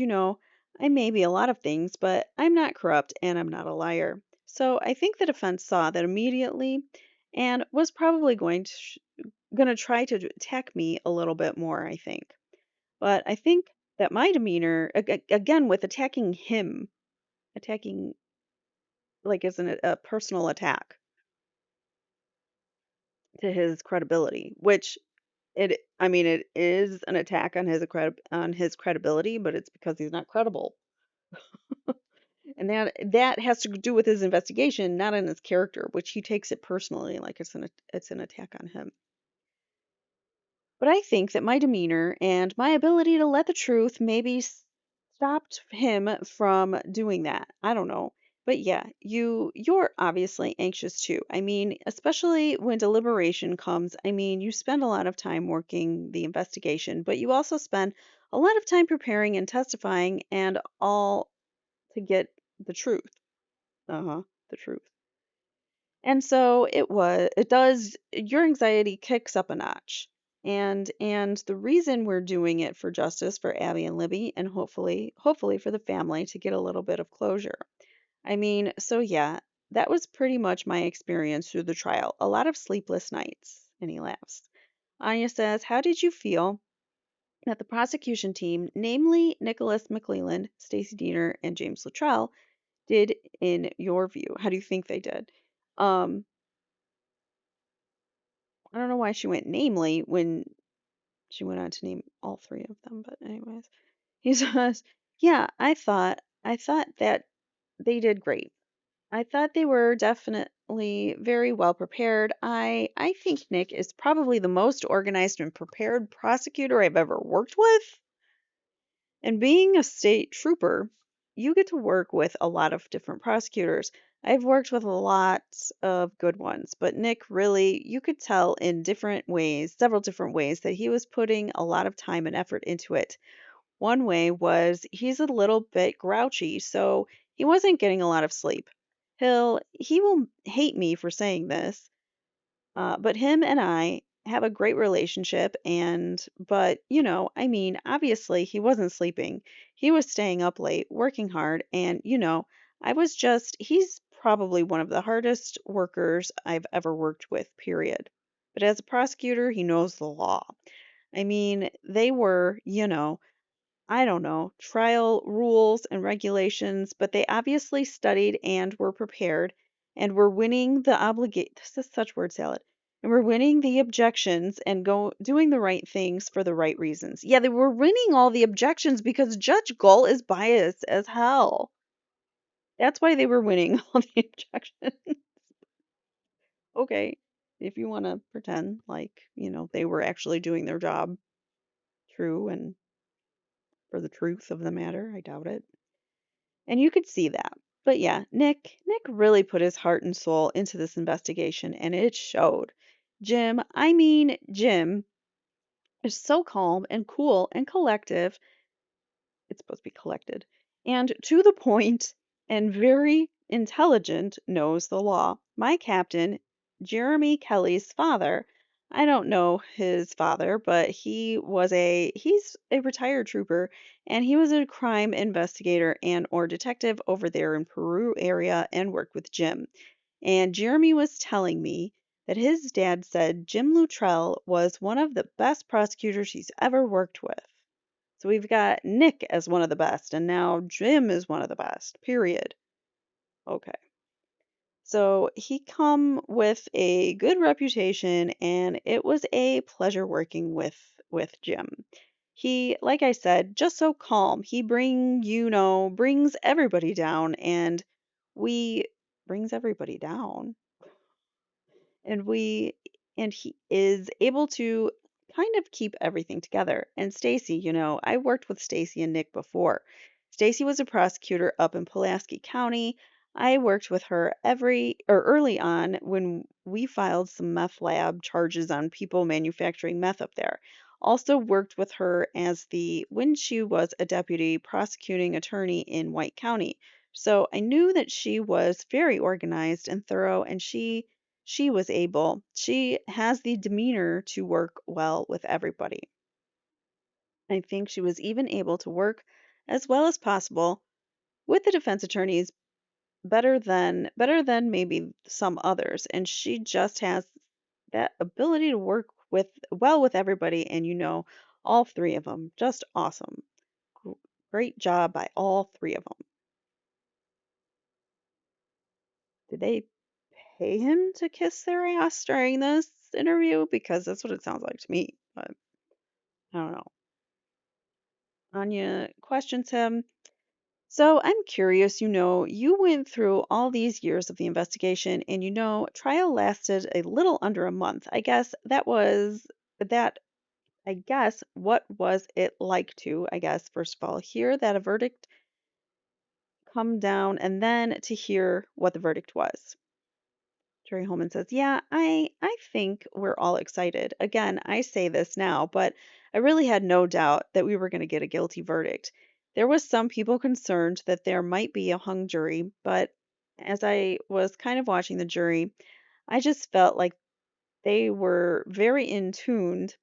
I may be a lot of things, but I'm not corrupt and I'm not a liar. So I think the defense saw that immediately and was probably going to try to attack me a little bit more, I think. But I think that my demeanor, again, with attacking him, attacking like as a personal attack to his credibility, which I mean, it is an attack on on his credibility, but it's because he's not credible. And that has to do with his investigation, not on his character, which he takes it personally, like it's an attack on him. But I think that my demeanor and my ability to let the truth maybe stopped him from doing that. I don't know. But yeah, you're obviously anxious too. I mean, especially when deliberation comes. I mean, you spend a lot of time working the investigation, but you also spend a lot of time preparing and testifying and all to get the truth. Uh-huh, the truth. And so it does, your anxiety kicks up a notch. And the reason we're doing it for justice for Abby and Libby and hopefully for the family to get a little bit of closure. I mean, so yeah, that was pretty much my experience through the trial. A lot of sleepless nights. And he laughs. Anya says, how did you feel that the prosecution team, namely Nicholas McClelland, Stacey Diener, and James Luttrell, did in your view? How do you think they did? Um, I don't know why she went namely when she went on to name all three of them, but anyways. He says, "Yeah, I thought that they did great. I thought they were definitely very well prepared. I think Nick is probably the most organized and prepared prosecutor I've ever worked with. And being a state trooper, you get to work with a lot of different prosecutors. I've worked with a lot of good ones, but Nick really, you could tell in different ways, several different ways, that he was putting a lot of time and effort into it. One way was he's a little bit grouchy, so he wasn't getting a lot of sleep. He will hate me for saying this, but him and I have a great relationship, but I mean, obviously he wasn't sleeping. He was staying up late, working hard, and he's probably one of the hardest workers I've ever worked with, period. But as a prosecutor, he knows the law. I mean, they were, I don't know, trial rules and regulations, but they obviously studied and were prepared and were winning the obligate this is such word salad. And we're winning the objections and doing the right things for the right reasons. Yeah, they were winning all the objections because Judge Gull is biased as hell. That's why they were winning all the objections. Okay, if you want to pretend like, they were actually doing their job true and for the truth of the matter, I doubt it. And you could see that. But yeah, Nick really put his heart and soul into this investigation and it showed. Jim is so calm and cool and collective, it's supposed to be collected, and to the point and very intelligent, knows the law. My captain, Jeremy Kelly's father, I don't know his father, but he's a retired trooper and he was a crime investigator and or detective over there in Peru area and worked with Jim. And Jeremy was telling me that his dad said Jim Luttrell was one of the best prosecutors he's ever worked with. So we've got Nick as one of the best, and now Jim is one of the best, period. Okay. So he come with a good reputation, and it was a pleasure working with Jim. He, like I said, just so calm. He brings everybody down, and we brings everybody down and we and he is able to kind of keep everything together. And Stacy, I worked with Stacy and Nick before. Stacy was a prosecutor up in Pulaski County. I worked with her early on when we filed some meth lab charges on people manufacturing meth up there. Also worked with her when she was a deputy prosecuting attorney in White County. So I knew that she was very organized and thorough, and she has the demeanor to work well with everybody. I think she was even able to work as well as possible with the defense attorneys better than maybe some others. And she just has that ability to work with everybody and all three of them. Just awesome. Gr- Great job by all three of them. Did they pay him to kiss their ass during this interview? Because that's what it sounds like to me. But I don't know. Anya questions him. So I'm curious, you went through all these years of the investigation and trial lasted a little under a month. I guess, what was it like I guess, first of all, hear that a verdict come down and then to hear what the verdict was? Jerry Holman says, "Yeah, I think we're all excited. Again, I say this now, but I really had no doubt that we were going to get a guilty verdict. There was some people concerned that there might be a hung jury, but as I was kind of watching the jury, I just felt like they were very in tuned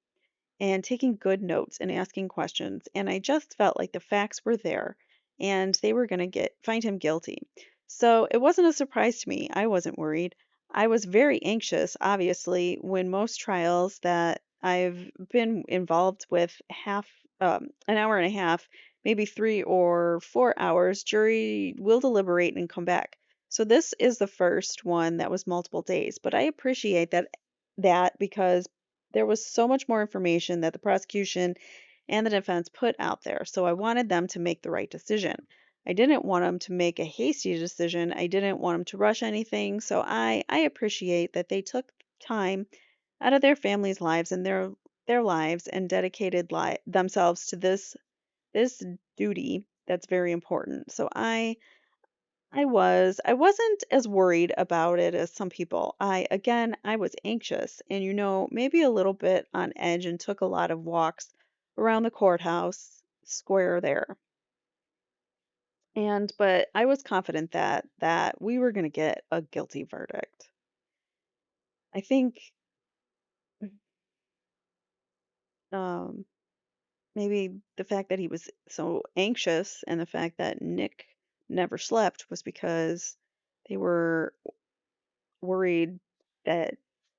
and taking good notes and asking questions. And I just felt like the facts were there and they were going to find him guilty. So it wasn't a surprise to me. I wasn't worried. I was very anxious, obviously, when most trials that I've been involved with an hour and a half, maybe 3 or 4 hours, jury will deliberate and come back. So this is the first one that was multiple days, but I appreciate that because there was so much more information that the prosecution and the defense put out there. So I wanted them to make the right decision. I didn't want them to make a hasty decision. I didn't want them to rush anything. So I appreciate that they took time out of their families' lives and their lives and dedicated themselves to this duty that's very important. So I wasn't as worried about it as some people. I was anxious and, maybe a little bit on edge and took a lot of walks around the courthouse square there. But I was confident that we were going to get a guilty verdict. I think um, maybe the fact that he was so anxious and the fact that Nick never slept was because they were worried that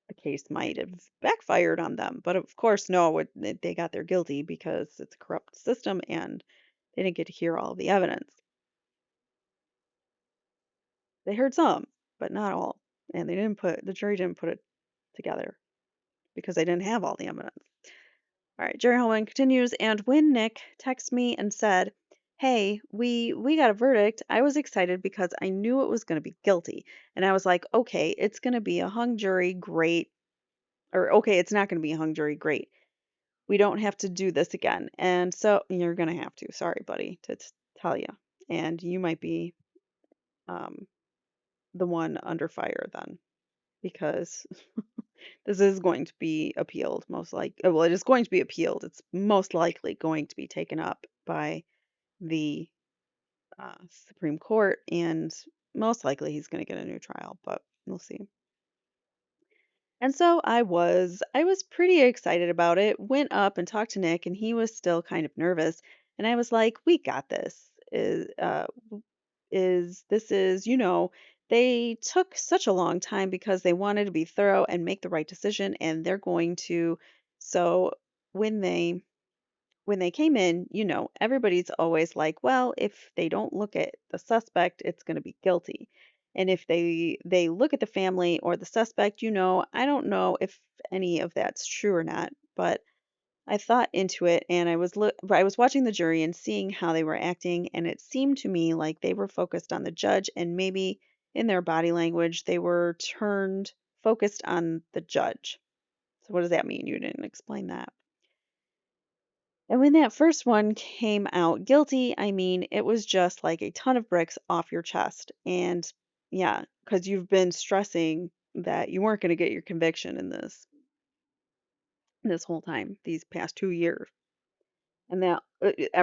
the case might have backfired on them. But of course, no, they got their guilty because it's a corrupt system and they didn't get to hear all of the evidence. They heard some, but not all. And the jury didn't put it together because they didn't have all the evidence. All right, Jerry Holman continues, and when Nick texted me and said, "Hey, we got a verdict," I was excited because I knew it was going to be guilty. And I was like, "Okay, it's going to be a hung jury, great." Or, "Okay, it's not going to be a hung jury, great. We don't have to do this again." And so you're going to have to. Sorry, buddy, to tell you. And you might be um the one under fire then because this is going to be appealed, most well, it is going to be appealed. It's most likely going to be taken up by the Supreme Court, and most likely he's going to get a new trial, but we'll see. And so I was pretty excited about it. Went up and talked to Nick, and he was still kind of nervous. And I was like, "We got this. This is, they took such a long time because they wanted to be thorough and make the right decision, and they're going to. So when they came in, everybody's always like, well, if they don't look at the suspect, it's going to be guilty. And if they look at the family or the suspect, I don't know if any of that's true or not, but I thought into it and I was watching the jury and seeing how they were acting, and it seemed to me like they were focused on the judge and maybe in their body language they were turned focused on the judge. So what does that mean? You didn't explain that. And when that first one came out guilty, I mean, it was just like a ton of bricks off your chest. And yeah, because you've been stressing that you weren't going to get your conviction in this whole time, these past 2 years. And that,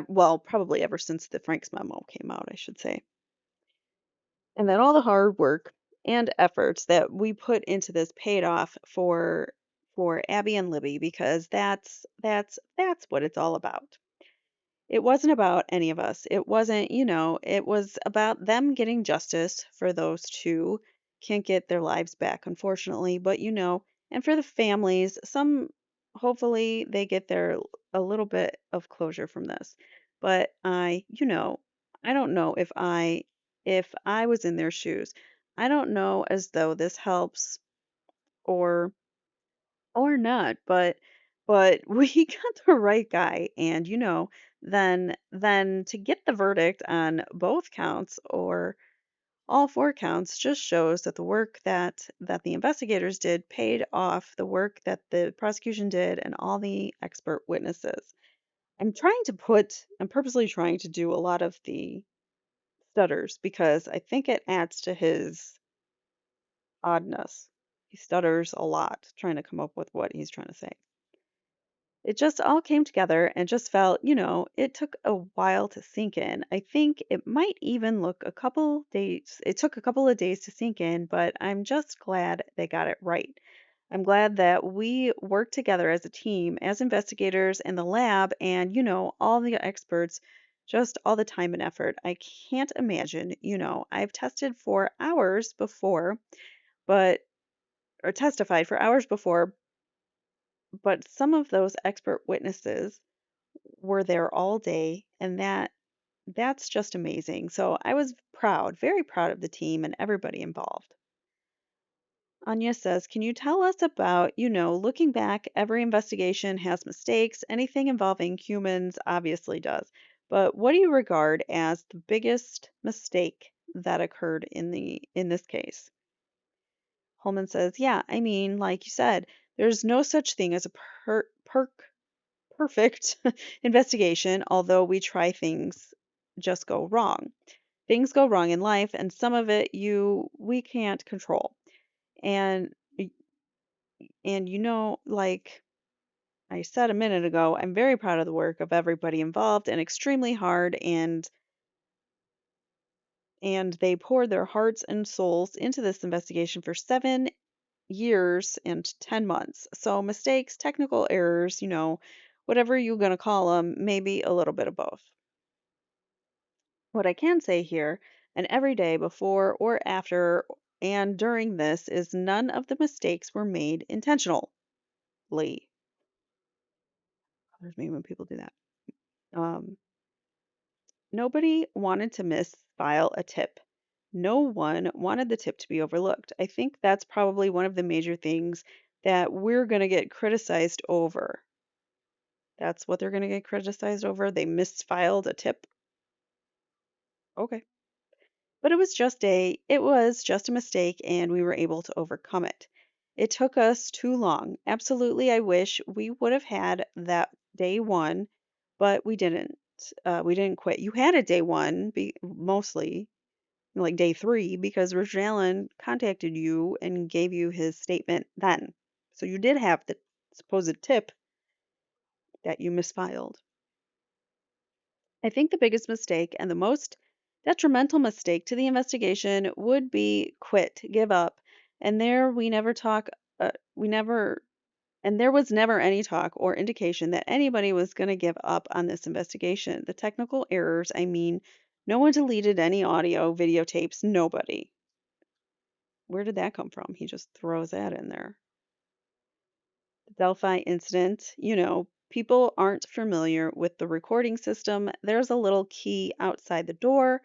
well, probably ever since the Franks memo came out, I should say. And that all the hard work and efforts that we put into this paid off for Abby and Libby because that's what it's all about. It wasn't about any of us. It wasn't, it was about them getting justice for those two. Can't get their lives back, unfortunately, but and for the families, hopefully they get a little bit of closure from this. But I don't know if I was in their shoes. I don't know as though this helps or not, but we got the right guy, and then to get the verdict on both counts or all four counts just shows that the work that the investigators did paid off the work that the prosecution did and all the expert witnesses. I'm purposely trying to do a lot of the stutters because I think it adds to his oddness. He stutters a lot trying to come up with what he's trying to say. It just all came together and just felt, it took a while to sink in. I think it might even look a couple days, it took a couple of days to sink in, but I'm just glad they got it right. I'm glad that we worked together as a team, as investigators in the lab, and, all the experts, just all the time and effort. I can't imagine, I've tested for hours before, but, or testified for hours before, but some of those expert witnesses were there all day, and that's just amazing. So I was proud, very proud of the team and everybody involved. Anya says, "Can you tell us about, looking back, every investigation has mistakes. Anything involving humans obviously does. But what do you regard as the biggest mistake that occurred in this case?" Holman says, "Yeah, I mean, like you said, there's no such thing as a perfect investigation, although we try things just go wrong. Things go wrong in life, and some of it we can't control. And like I said a minute ago, I'm very proud of the work of everybody involved and extremely hard, and they poured their hearts and souls into this investigation for 7 years and 10 months. So mistakes, technical errors, whatever you're going to call them, maybe a little bit of both. What I can say here, and every day before or after and during this, is none of the mistakes were made intentionally. Bothers me when people do that. Um, Nobody wanted to misfile a tip. No one wanted the tip to be overlooked. I think that's probably one of the major things that we're going to get criticized over. That's what they're going to get criticized over. They misfiled a tip. Okay. But it was just a mistake and we were able to overcome it. It took us too long. Absolutely, I wish we would have had that day one, but we didn't. We didn't quit. You had a day one, mostly like day three, because Rich Allen contacted you and gave you his statement then. So you did have the supposed tip that you misfiled. I think the biggest mistake and the most detrimental mistake to the investigation would be quit, give up. And there we never talk, we never, and there was never any talk or indication that anybody was going to give up on this investigation. The technical errors, I mean, no one deleted any audio, videotapes, nobody. Where did that come from? He just throws that in there. The Delphi incident, people aren't familiar with the recording system. There's a little key outside the door.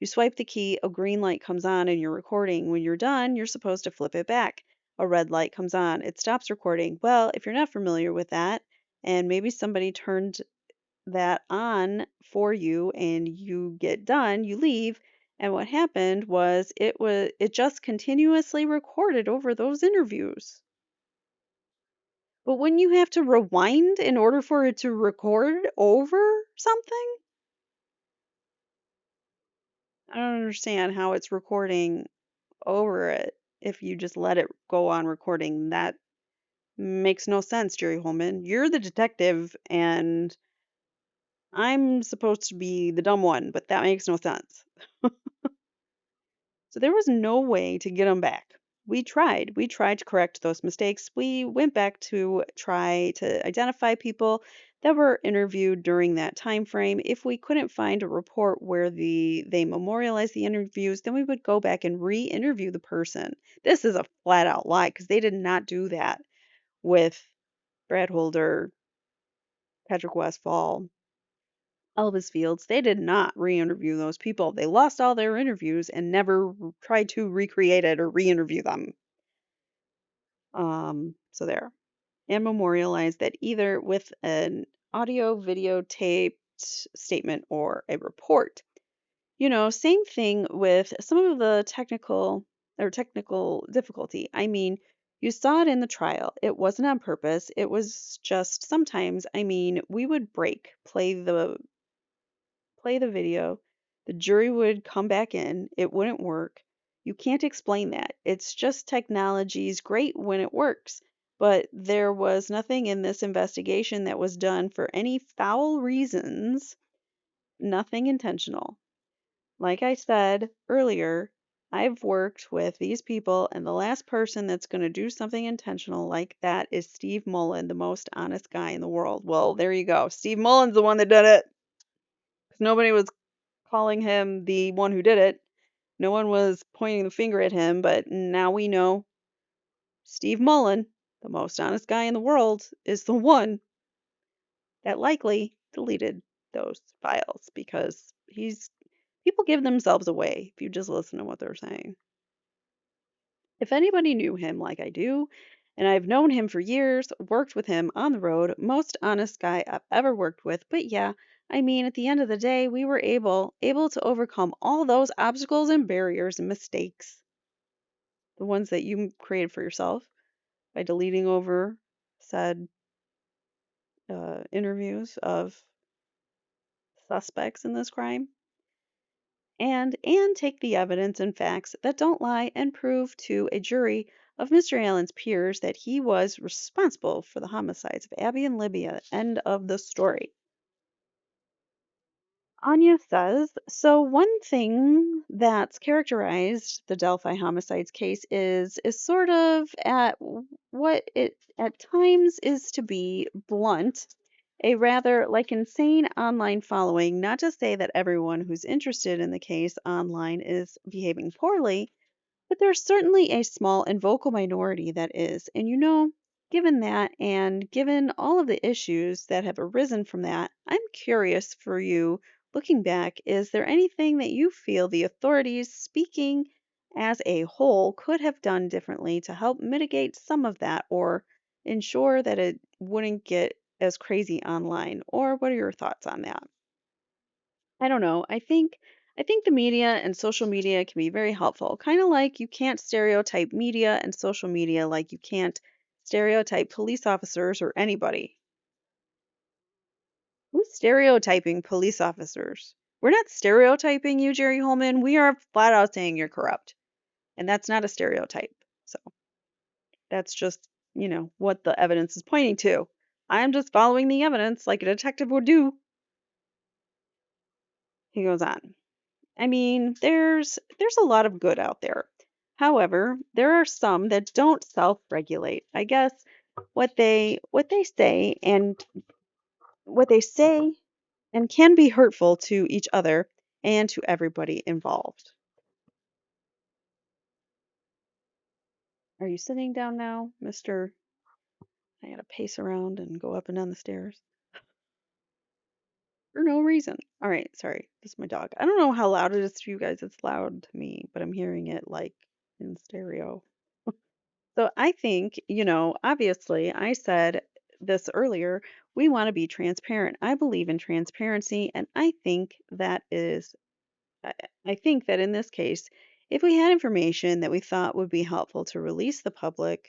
You swipe the key, a green light comes on, and you're recording. When you're done, you're supposed to flip it back. A red light comes on, it stops recording. Well, if you're not familiar with that, and maybe somebody turned that on for you and you get done, you leave. And what happened was it just continuously recorded over those interviews. But wouldn't you have to rewind in order for it to record over something? I don't understand how it's recording over it if you just let it go on recording. That makes no sense, Jerry Holman. You're the detective and I'm supposed to be the dumb one, but that makes no sense. So there was no way to get them back. We tried. We tried to correct those mistakes. We went back to try to identify people that were interviewed during that time frame. If we couldn't find a report where they memorialized the interviews, then we would go back and re-interview the person. This is a flat out lie because they did not do that with Brad Holder, Patrick Westfall, Elvis Fields. They did not re-interview those people. They lost all their interviews and never tried to recreate it or re-interview them. So there. And memorialize that either with an audio, videotaped statement or a report. Same thing with some of the technical difficulty. I mean, you saw it in the trial. It wasn't on purpose. It was just sometimes, we would play the video, the jury would come back in, it wouldn't work. You can't explain that. It's just technology's great when it works. But there was nothing in this investigation that was done for any foul reasons, nothing intentional. Like I said earlier, I've worked with these people, and the last person that's going to do something intentional like that is Steve Mullen, the most honest guy in the world. Well, there you go. Steve Mullen's the one that did it. 'Cause nobody was calling him the one who did it. No one was pointing the finger at him, but now we know Steve Mullen, the most honest guy in the world, is the one that likely deleted those files because people give themselves away if you just listen to what they're saying. If anybody knew him like I do, and I've known him for years, worked with him on the road, most honest guy I've ever worked with. But yeah, at the end of the day, we were able to overcome all those obstacles and barriers and mistakes, the ones that you created for yourself by deleting over said interviews of suspects in this crime. and take the evidence and facts that don't lie and prove to a jury of Mr. Allen's peers that he was responsible for the homicides of Abby and Libya. End of the story. Anya says, so one thing that's characterized the Delphi homicides case is sort of what it at times is, to be blunt, a rather like insane online following. Not to say that everyone who's interested in the case online is behaving poorly, but there's certainly a small and vocal minority that is. And given that and given all of the issues that have arisen from that, I'm curious for you, looking back, is there anything that you feel the authorities, speaking as a whole, could have done differently to help mitigate some of that or ensure that it wouldn't get as crazy online? Or what are your thoughts on that? I don't know. I think the media and social media can be very helpful. Kind of like you can't stereotype media and social media like you can't stereotype police officers or anybody. Who's stereotyping police officers? We're not stereotyping you, Jerry Holman. We are flat out saying you're corrupt. And that's not a stereotype. So that's just, what the evidence is pointing to. I'm just following the evidence like a detective would do. He goes on. I mean, there's a lot of good out there. However, there are some that don't self-regulate. I guess what they say and can be hurtful to each other and to everybody involved. Are you sitting down now, Mr. I gotta pace around and go up and down the stairs for no reason. All right, sorry. This is my dog. I don't know how loud it is to you guys. It's loud to me, but I'm hearing it like in stereo. So I think, obviously, I said this earlier, we want to be transparent. I believe in transparency, and I I think that in this case, if we had information that we thought would be helpful to release to the public,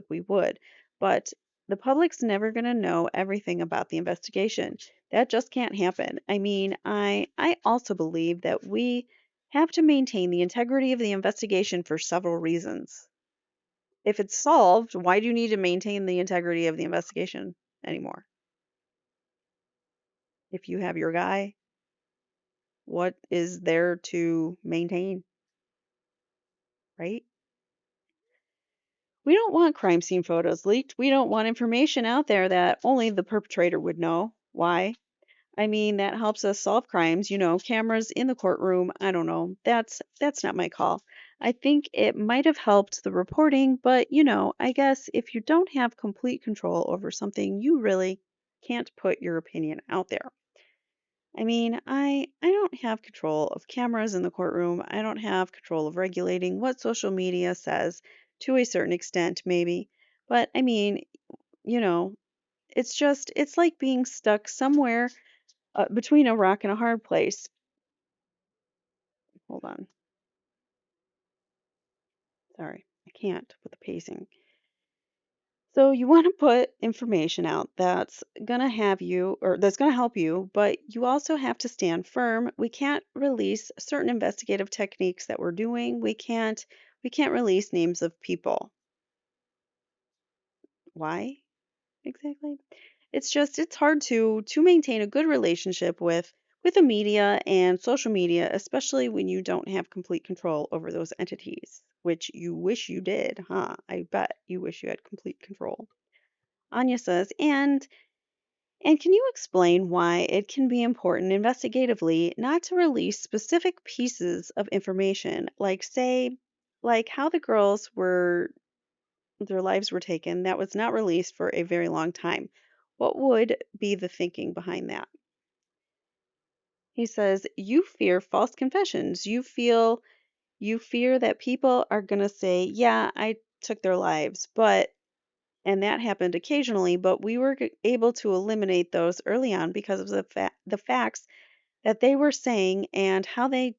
we would. But the public's never going to know everything about the investigation. That just can't happen. I mean, I also believe that we have to maintain the integrity of the investigation for several reasons. If it's solved, why do you need to maintain the integrity of the investigation anymore? If you have your guy, what is there to maintain, right? We don't want crime scene photos leaked. We don't want information out there that only the perpetrator would know. Why? I mean, that helps us solve crimes, cameras in the courtroom. I don't know. That's not my call. I think it might have helped the reporting, but I guess if you don't have complete control over something, you really can't put your opinion out there. I mean, I don't have control of cameras in the courtroom. I don't have control of regulating what social media says, to a certain extent maybe. But I mean, you know, it's like being stuck somewhere between a rock and a hard place. Hold on. Sorry. I can't with the pacing. So you want to put information out that's going to have you or that's going to help you, but you also have to stand firm. We can't release certain investigative techniques that we're doing. We can't release names of people. Why exactly? It's hard to maintain a good relationship with the media and social media, especially when you don't have complete control over those entities, which you wish you did, huh? I bet you wish you had complete control. Anya says, and can you explain why it can be important investigatively not to release specific pieces of information, like say, like how their lives were taken, that was not released for a very long time? What would be the thinking behind that? He says, you fear false confessions. You fear that people are going to say, yeah, I took their lives, and that happened occasionally, but we were able to eliminate those early on because of the facts that they were saying and how they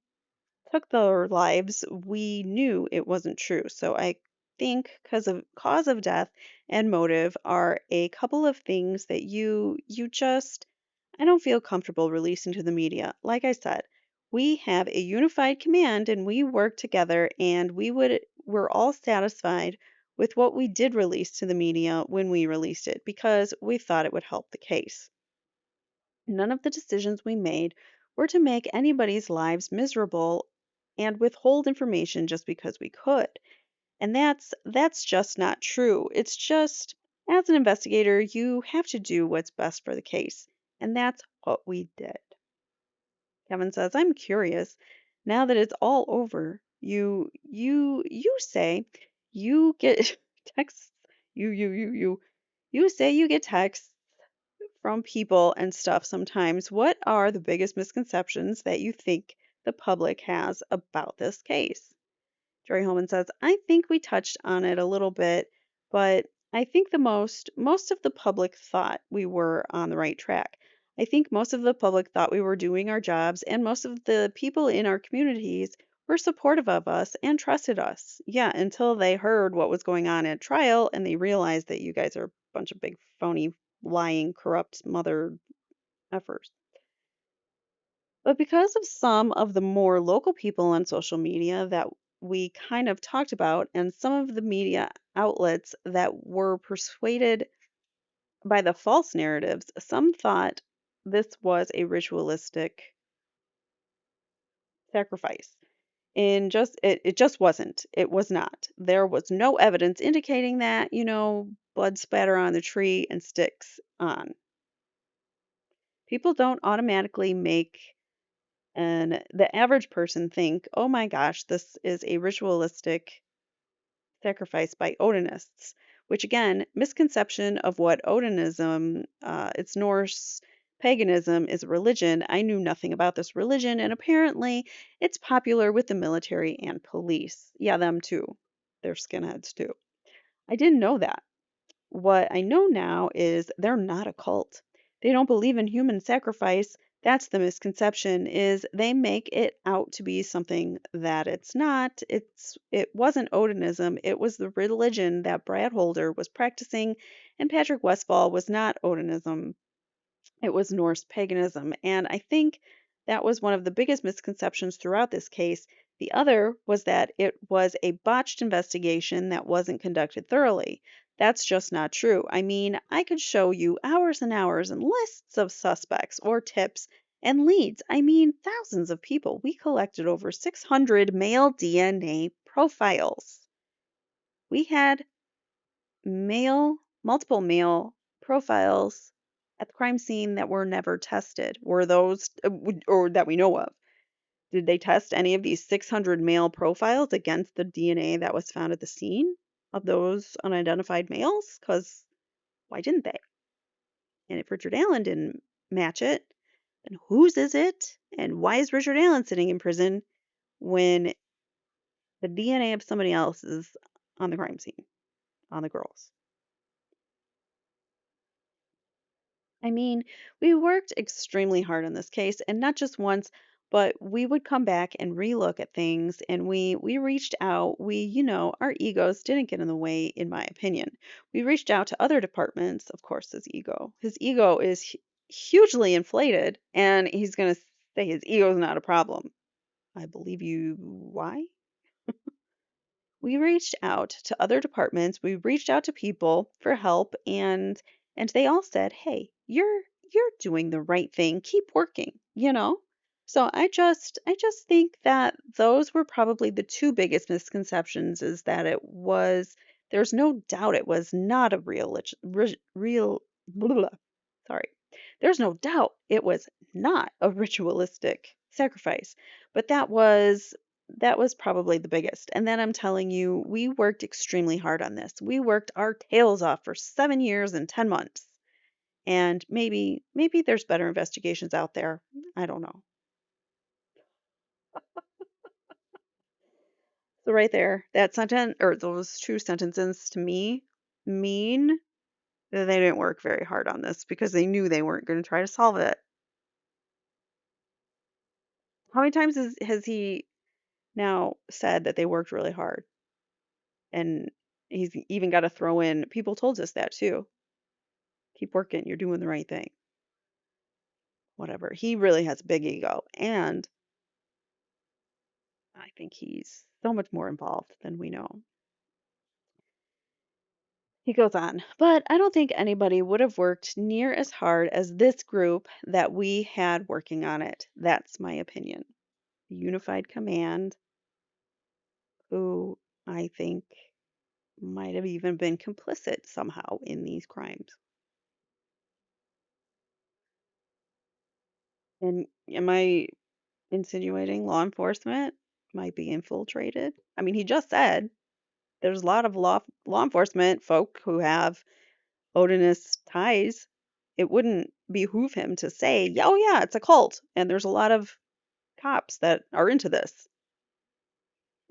took their lives. We knew it wasn't true. So I think because of cause of death and motive are a couple of things that you just I don't feel comfortable releasing to the media. Like I said, We have a unified command and we work together and we're all satisfied with what we did release to the media when we released it because we thought it would help the case. None of the decisions we made were to make anybody's lives miserable and withhold information just because we could. And that's just not true. It's just as an investigator, you have to do what's best for the case. And that's what we did. Kevin says, I'm curious. Now that it's all over, you say you get texts. You say you get texts from people and stuff sometimes. What are the biggest misconceptions that you think the public has about this case? Jerry Holman says, I think we touched on it a little bit, but I think most of the public thought we were on the right track. I think most of the public thought we were doing our jobs, and most of the people in our communities were supportive of us and trusted us. Yeah, until they heard what was going on at trial and they realized that you guys are a bunch of big phony, lying, corrupt mother effers. But because of some of the more local people on social media that we kind of talked about, and some of the media outlets that were persuaded by the false narratives, some thought this was a ritualistic sacrifice. And it just wasn't. It was not. There was no evidence indicating that, blood splatter on the tree and sticks on. People don't automatically make and the average person think, oh my gosh, this is a ritualistic sacrifice by Odinists, which again, misconception of what Odinism, it's Norse paganism, is a religion. I knew nothing about this religion, and apparently it's popular with the military and police. Yeah, them too. They're skinheads too. I didn't know that. What I know now is they're not a cult. They don't believe in human sacrifice. That's the misconception is they make it out to be something that it's not. It wasn't Odinism. It was the religion that Brad Holder was practicing and Patrick Westfall was not Odinism. It was Norse paganism. And I think that was one of the biggest misconceptions throughout this case. The other was that it was a botched investigation that wasn't conducted thoroughly. That's just not true. I mean, I could show you hours and hours and lists of suspects or tips and leads. I mean, thousands of people. We collected over 600 male DNA profiles. We had multiple male profiles at the crime scene that were never tested. Were those, or that we know of? Did they test any of these 600 male profiles against the DNA that was found at the scene of those unidentified males? Because why didn't they? And if Richard Allen didn't match it, then whose is it? And why is Richard Allen sitting in prison when the DNA of somebody else is on the crime scene, on the girls? I mean, we worked extremely hard on this case, and not just once, but we would come back and relook at things, and we reached out. Our egos didn't get in the way, in my opinion. We reached out to other departments, of course, his ego is hugely inflated, and he's going to say his ego is not a problem. I believe you. Why? We reached out to other departments, we reached out to people for help and they all said, "Hey, you're doing the right thing. Keep working." So I just think that those were probably the two biggest misconceptions is that there's no doubt it was not a real blah, blah, blah. Sorry. There's no doubt it was not a ritualistic sacrifice, but that was probably the biggest. And then I'm telling you, we worked extremely hard on this. We worked our tails off for 7 years and 10 months. And maybe there's better investigations out there. I don't know. So right there, that sentence or those two sentences to me mean that they didn't work very hard on this because they knew they weren't going to try to solve it. How many times has he now said that they worked really hard? And he's even got to throw in, people told us that too. Keep working, you're doing the right thing. Whatever. He really has a big ego. And I think he's so much more involved than we know. He goes on, but I don't think anybody would have worked near as hard as this group that we had working on it. That's my opinion. The Unified Command, who I think might have even been complicit somehow in these crimes. And am I insinuating law enforcement might be infiltrated? I mean, he just said there's a lot of law enforcement folk who have Odinist ties. It wouldn't behoove him to say, "Yeah, oh yeah, it's a cult, and there's a lot of cops that are into this,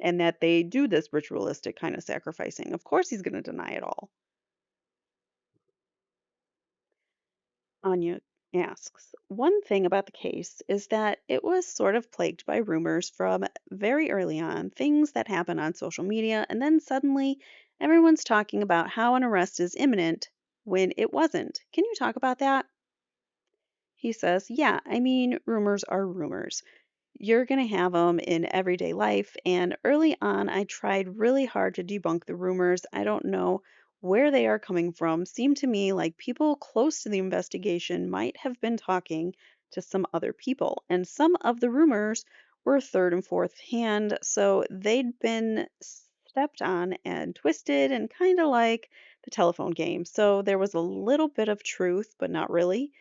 and that they do this ritualistic kind of sacrificing." Of course, he's going to deny it all. Anya asks, one thing about the case is that it was sort of plagued by rumors from very early on, things that happen on social media, and then suddenly everyone's talking about how an arrest is imminent when it wasn't. Can you talk about that? He says, yeah, I mean, rumors are rumors. You're going to have them in everyday life. And early on, I tried really hard to debunk the rumors. I don't know where they are coming from. Seemed to me like people close to the investigation might have been talking to some other people. And some of the rumors were third and fourth hand. So they'd been stepped on and twisted and kind of like the telephone game. So there was a little bit of truth, but not really.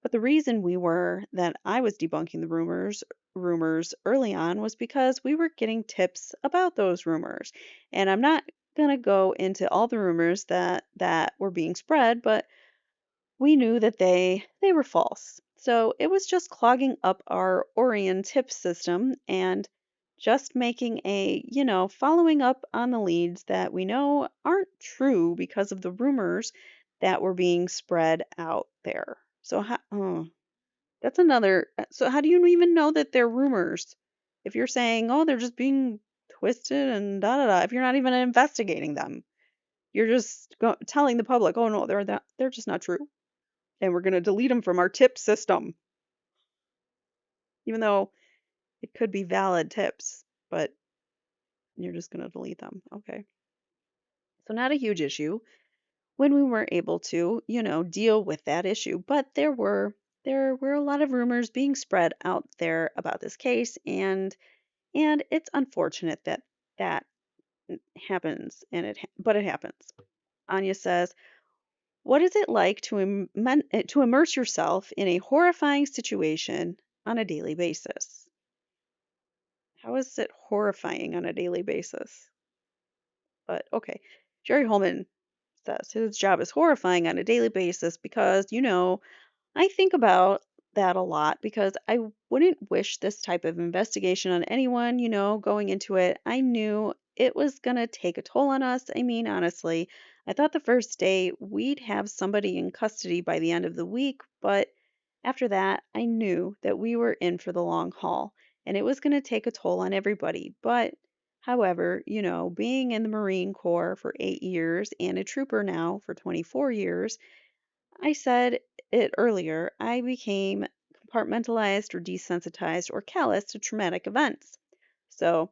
But the reason we were that I was debunking the rumors early on was because we were getting tips about those rumors. And I'm not going to go into all the rumors that were being spread, but we knew that they were false. So it was just clogging up our Orion tip system and just making following up on the leads that we know aren't true because of the rumors that were being spread out there. So that's another. So how do you even know that they're rumors? If you're saying, "Oh, they're just being twisted and da da da," if you're not even investigating them, you're just telling the public, "Oh no, they're just not true," and we're gonna delete them from our tip system, even though it could be valid tips, but you're just gonna delete them. Okay, so not a huge issue when we were able to, deal with that issue, but there were a lot of rumors being spread out there about this case, and it's unfortunate that that happens, but it happens. Anya says, "What is it like to immerse yourself in a horrifying situation on a daily basis?" How is it horrifying on a daily basis? But okay. Jerry Holman says his job is horrifying on a daily basis because, I think about that a lot because I wouldn't wish this type of investigation on anyone, going into it. I knew it was going to take a toll on us. I mean, honestly, I thought the first day we'd have somebody in custody by the end of the week, but after that, I knew that we were in for the long haul and it was going to take a toll on everybody. But however, being in the Marine Corps for 8 years and a trooper now for 24 years, I said it earlier, I became compartmentalized or desensitized or callous to traumatic events. So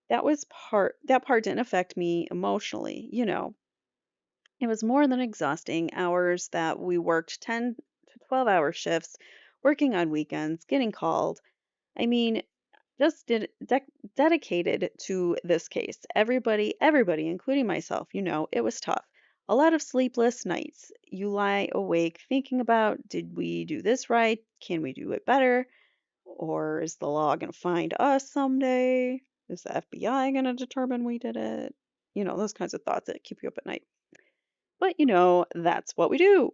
that part didn't affect me emotionally. It was more than exhausting hours that we worked 10 to 12-hour shifts, working on weekends, getting called. I mean, just dedicated to this case. Everybody, including myself, it was tough. A lot of sleepless nights. You lie awake thinking about, did we do this right? Can we do it better? Or is the law going to find us someday? Is the FBI going to determine we did it? Those kinds of thoughts that keep you up at night. But that's what we do.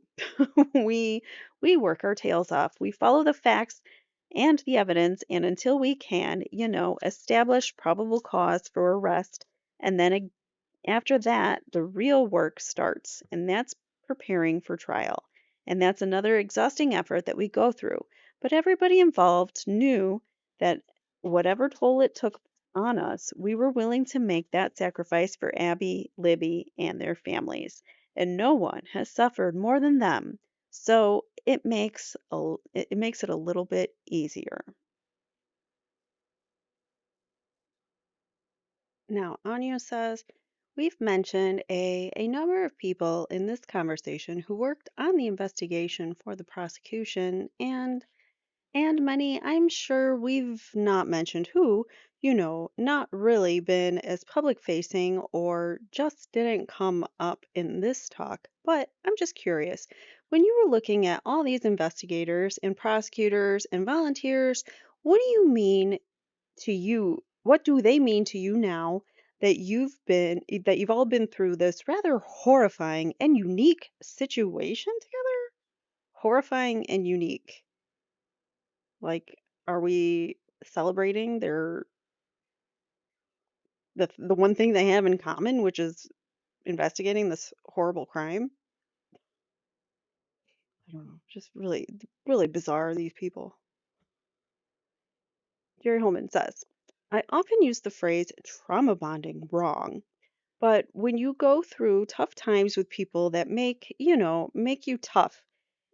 we we work our tails off. We follow the facts and the evidence, and until we can, establish probable cause for arrest, and then after that, the real work starts, and that's preparing for trial. And that's another exhausting effort that we go through. But everybody involved knew that whatever toll it took on us, we were willing to make that sacrifice for Abby, Libby, and their families. And no one has suffered more than them. So it makes it a little bit easier. Now, Anya says, we've mentioned a number of people in this conversation who worked on the investigation for the prosecution, and many I'm sure we've not mentioned who, not really been as public facing or just didn't come up in this talk. But I'm just curious, when you were looking at all these investigators and prosecutors and volunteers, what do you mean to you? What do they mean to you now that you've all been through this rather horrifying and unique situation together? Horrifying and unique. Like, are we celebrating the one thing they have in common, which is investigating this horrible crime? I don't know. Just really, really bizarre, these people. Jerry Holman says, I often use the phrase trauma bonding wrong. But when you go through tough times with people that make you tough,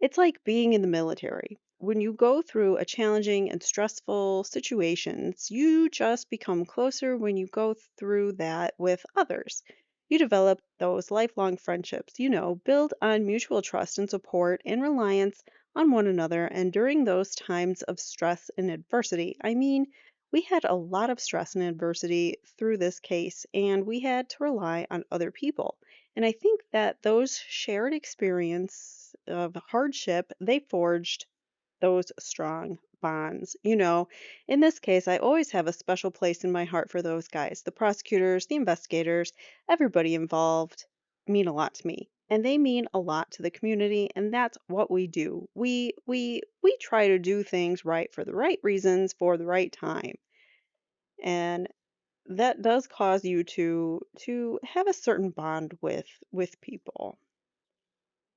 it's like being in the military. When you go through a challenging and stressful situations, you just become closer when you go through that with others. You develop those lifelong friendships, build on mutual trust and support and reliance on one another. And during those times of stress and adversity, I mean, we had a lot of stress and adversity through this case, and we had to rely on other people. And I think that those shared experience of hardship, they forged those strong bonds. In this case, I always have a special place in my heart for those guys. The prosecutors, the investigators, everybody involved mean a lot to me. And they mean a lot to the community, and that's what we do. We try to do things right for the right reasons for the right time. And that does cause you to have a certain bond with people.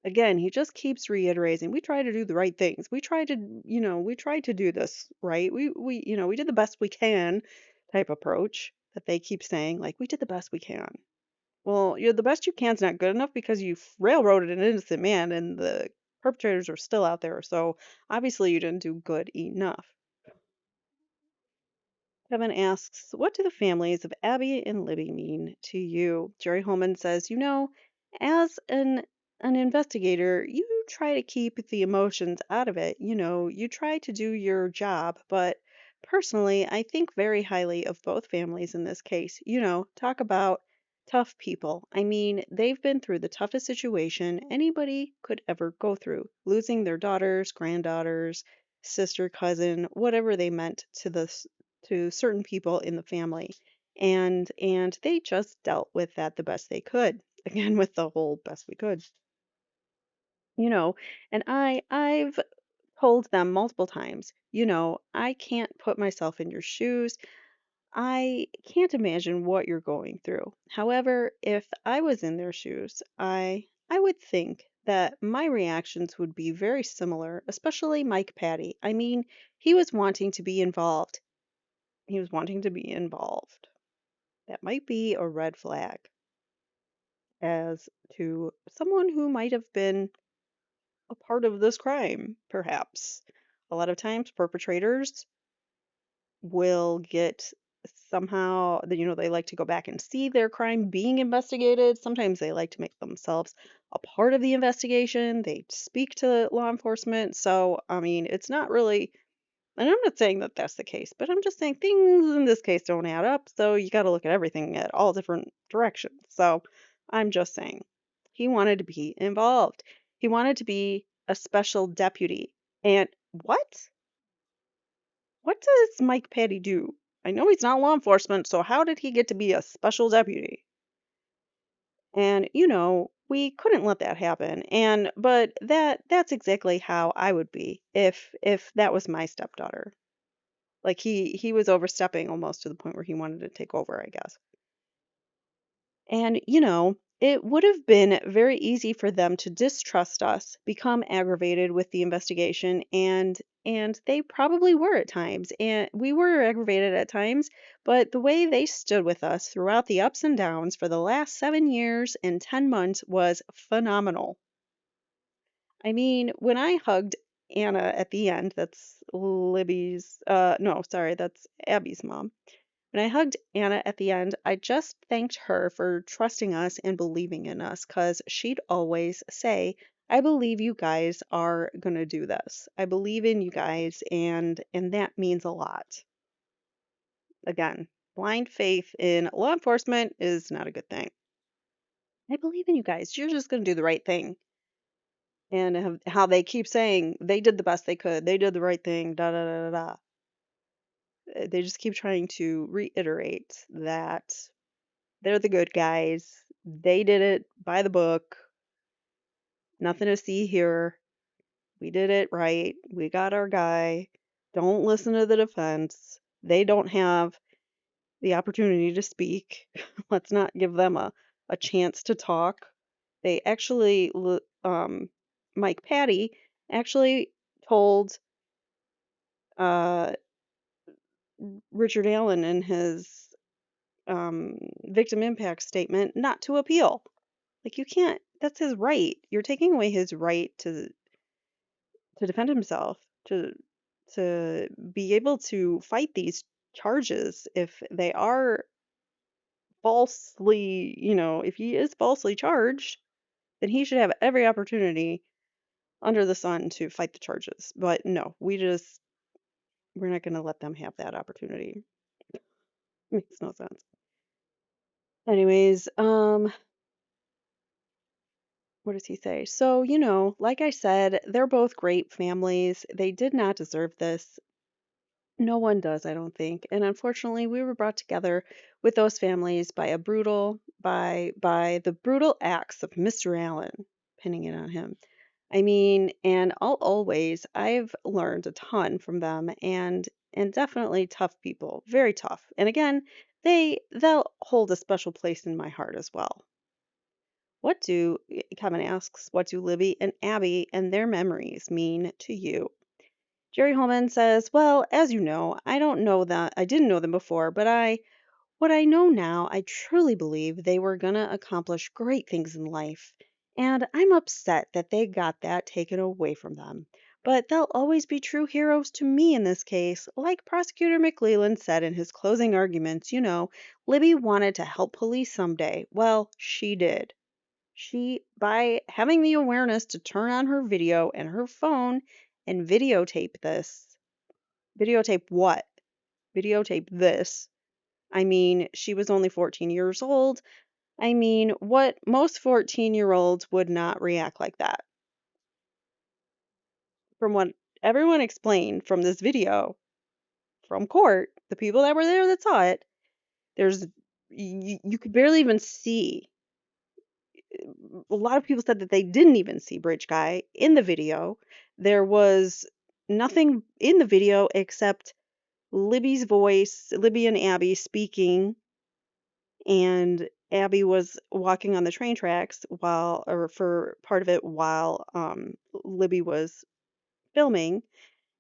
Again, he just keeps reiterating, we try to do the right things. We try to do this right. We did the best we can type approach that they keep saying, like, we did the best we can. Well, the best you can is not good enough because you railroaded an innocent man and the perpetrators are still out there. So obviously you didn't do good enough. Kevin asks, what do the families of Abby and Libby mean to you? Jerry Holman says, as an investigator, you try to keep the emotions out of it. You try to do your job, but personally, I think very highly of both families in this case. Talk about tough people. I mean, they've been through the toughest situation anybody could ever go through, losing their daughters, granddaughters, sister, cousin, whatever they meant to certain people in the family. And they just dealt with that the best they could. Again, with the whole best we could. You know, and I've told them multiple times, I can't put myself in your shoes. I can't imagine what you're going through. However, if I was in their shoes, I would think that my reactions would be very similar, especially Mike Patty. I mean, he was wanting to be involved. He was wanting to be involved. That might be a red flag as to someone who might have been a part of this crime, perhaps. A lot of times, perpetrators will get somehow, they like to go back and see their crime being investigated. Sometimes they like to make themselves a part of the investigation. They speak to law enforcement. So, I mean, it's not really. And I'm not saying that that's the case, but I'm just saying things in this case don't add up. So you got to look at everything at all different directions. So I'm just saying he wanted to be involved. He wanted to be a special deputy. And what? What does Mike Patty do? I know he's not law enforcement, so how did he get to be a special deputy? And we couldn't let that happen. And but that's exactly how I would be if that was my stepdaughter. Like he was overstepping almost to the point where he wanted to take over, I guess. And it would have been very easy for them to distrust us, become aggravated with the investigation, and they probably were at times. And we were aggravated at times, but the way they stood with us throughout the ups and downs for the last 7 years and 10 months was phenomenal. I mean, when I hugged Anna at the end, that's Libby's, no, sorry, that's Abby's mom. When I hugged Anna at the end, I just thanked her for trusting us and believing in us because she'd always say, I believe you guys are going to do this. I believe in you guys, and that means a lot. Again, blind faith in law enforcement is not a good thing. I believe in you guys. You're just going to do the right thing. And how they keep saying they did the best they could. They did the right thing. Da da da da da. They just keep trying to reiterate that they're the good guys. They did it by the book. Nothing to see here. We did it right. We got our guy. Don't listen to the defense. They don't have the opportunity to speak. Let's not give them a chance to talk. They actually, Mike Patty actually told uh, Richard Allen in his victim impact statement not to appeal. Like you can't. That's his right. You're taking away his right to defend himself, to be able to fight these charges if they are falsely, if he is falsely charged, then he should have every opportunity under the sun to fight the charges. But no, we're not going to let them have that opportunity. Makes no sense. Anyways, what does he say? So, like I said, they're both great families. They did not deserve this. No one does, I don't think. And unfortunately, we were brought together with those families by the brutal acts of Mr. Allen, pinning it on him. I mean, and I've learned a ton from them and definitely tough people, very tough. And again, they'll hold a special place in my heart as well. Kevin asks, what do Libby and Abby and their memories mean to you? Jerry Holman says, well, as you know, I didn't know them before, what I know now, I truly believe they were gonna accomplish great things in life. And I'm upset that they got that taken away from them. But they'll always be true heroes to me in this case. Like Prosecutor McLeland said in his closing arguments, Libby wanted to help police someday. Well, she did. By having the awareness to turn on her video and her phone and videotape this. Videotape what? Videotape this. I mean, she was only 14 years old. I mean, what most 14-year-olds would not react like that. From what everyone explained from this video from court, the people that were there that saw it, there's you could barely even see. A lot of people said that they didn't even see Bridge Guy in the video. There was nothing in the video except Libby's voice, Libby and Abby speaking, and Abby was walking on the train tracks or for part of it while Libby was filming,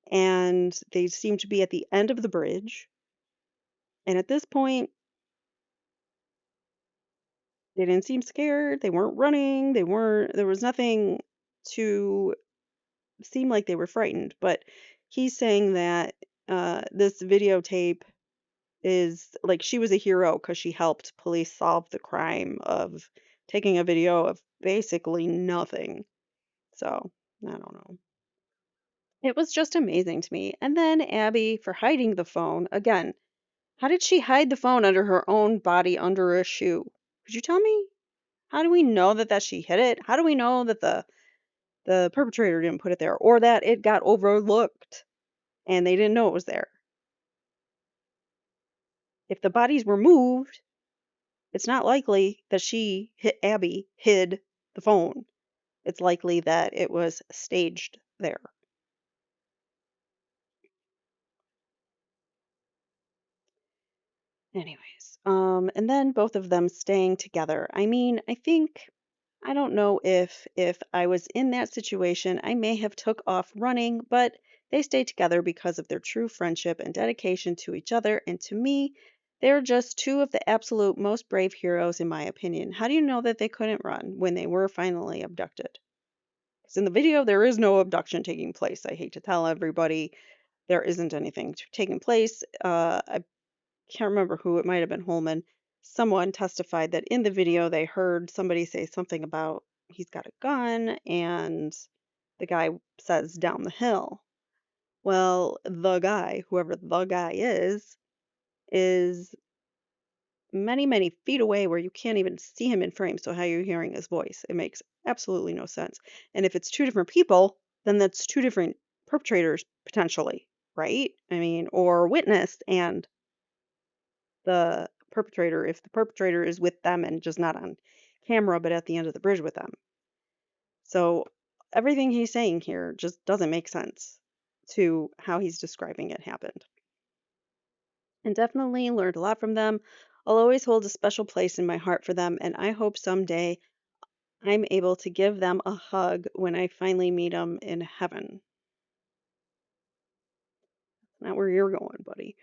and they seemed to be at the end of the bridge. And at this point, they didn't seem scared. They weren't running. There was nothing to seem like they were frightened. But he's saying that this videotape is like she was a hero because she helped police solve the crime of taking a video of basically nothing. So, I don't know. It was just amazing to me. And then Abby for hiding the phone. Again, how did she hide the phone under her own body under a shoe? Could you tell me? How do we know that she hid it? How do we know that the perpetrator didn't put it there or that it got overlooked and they didn't know it was there? If the bodies were moved, it's not likely that Abby hid the phone. It's likely that it was staged there. Anyways, and then both of them staying together. I mean, I don't know if I was in that situation, I may have took off running, but they stayed together because of their true friendship and dedication to each other, and to me, they're just two of the absolute most brave heroes in my opinion. How do you know that they couldn't run when they were finally abducted? Because in the video, there is no abduction taking place. I hate to tell everybody there isn't anything taking place. can't remember who, it might have been Holman. Someone testified that in the video they heard somebody say something about he's got a gun, and the guy says down the hill. Well, the guy, whoever the guy is many, many feet away where you can't even see him in frame. So how are you hearing his voice? It makes absolutely no sense. And if it's two different people, then that's two different perpetrators potentially, right? I mean, or witness and the perpetrator, if the perpetrator is with them and just not on camera, but at the end of the bridge with them. So everything he's saying here just doesn't make sense to how he's describing it happened. And definitely learned a lot from them. I'll always hold a special place in my heart for them, and I hope someday I'm able to give them a hug when I finally meet them in heaven. Not where you're going, buddy.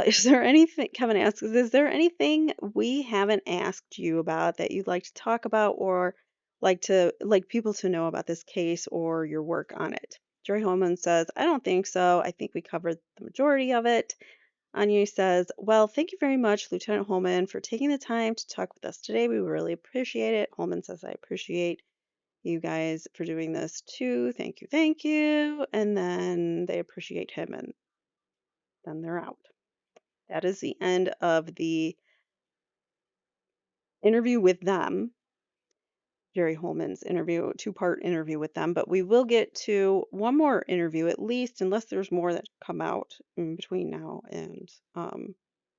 Is there anything, Kevin asks, is there anything we haven't asked you about that you'd like to talk about or like people to know about this case or your work on it? Jerry Holman says, I don't think so. I think we covered the majority of it. Anya says, well, thank you very much, Lieutenant Holman, for taking the time to talk with us today. We really appreciate it. Holman says, I appreciate you guys for doing this too. Thank you, thank you. And then they appreciate him and then they're out. That is the end of the interview with them, Jerry Holman's interview, two-part interview with them. But we will get to one more interview at least, unless there's more that come out in between now and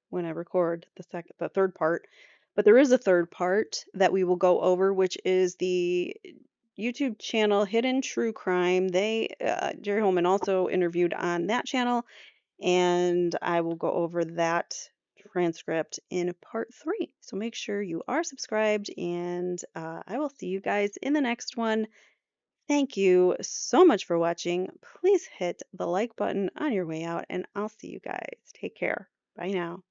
when I record the third part. But there is a third part that we will go over, which is the YouTube channel Hidden True Crime. Jerry Holman also interviewed on that channel, and I will go over that transcript in part 3. So make sure you are subscribed, and I will see you guys in the next one. Thank you so much for watching. Please hit the like button on your way out, and I'll see you guys. Take care. Bye now.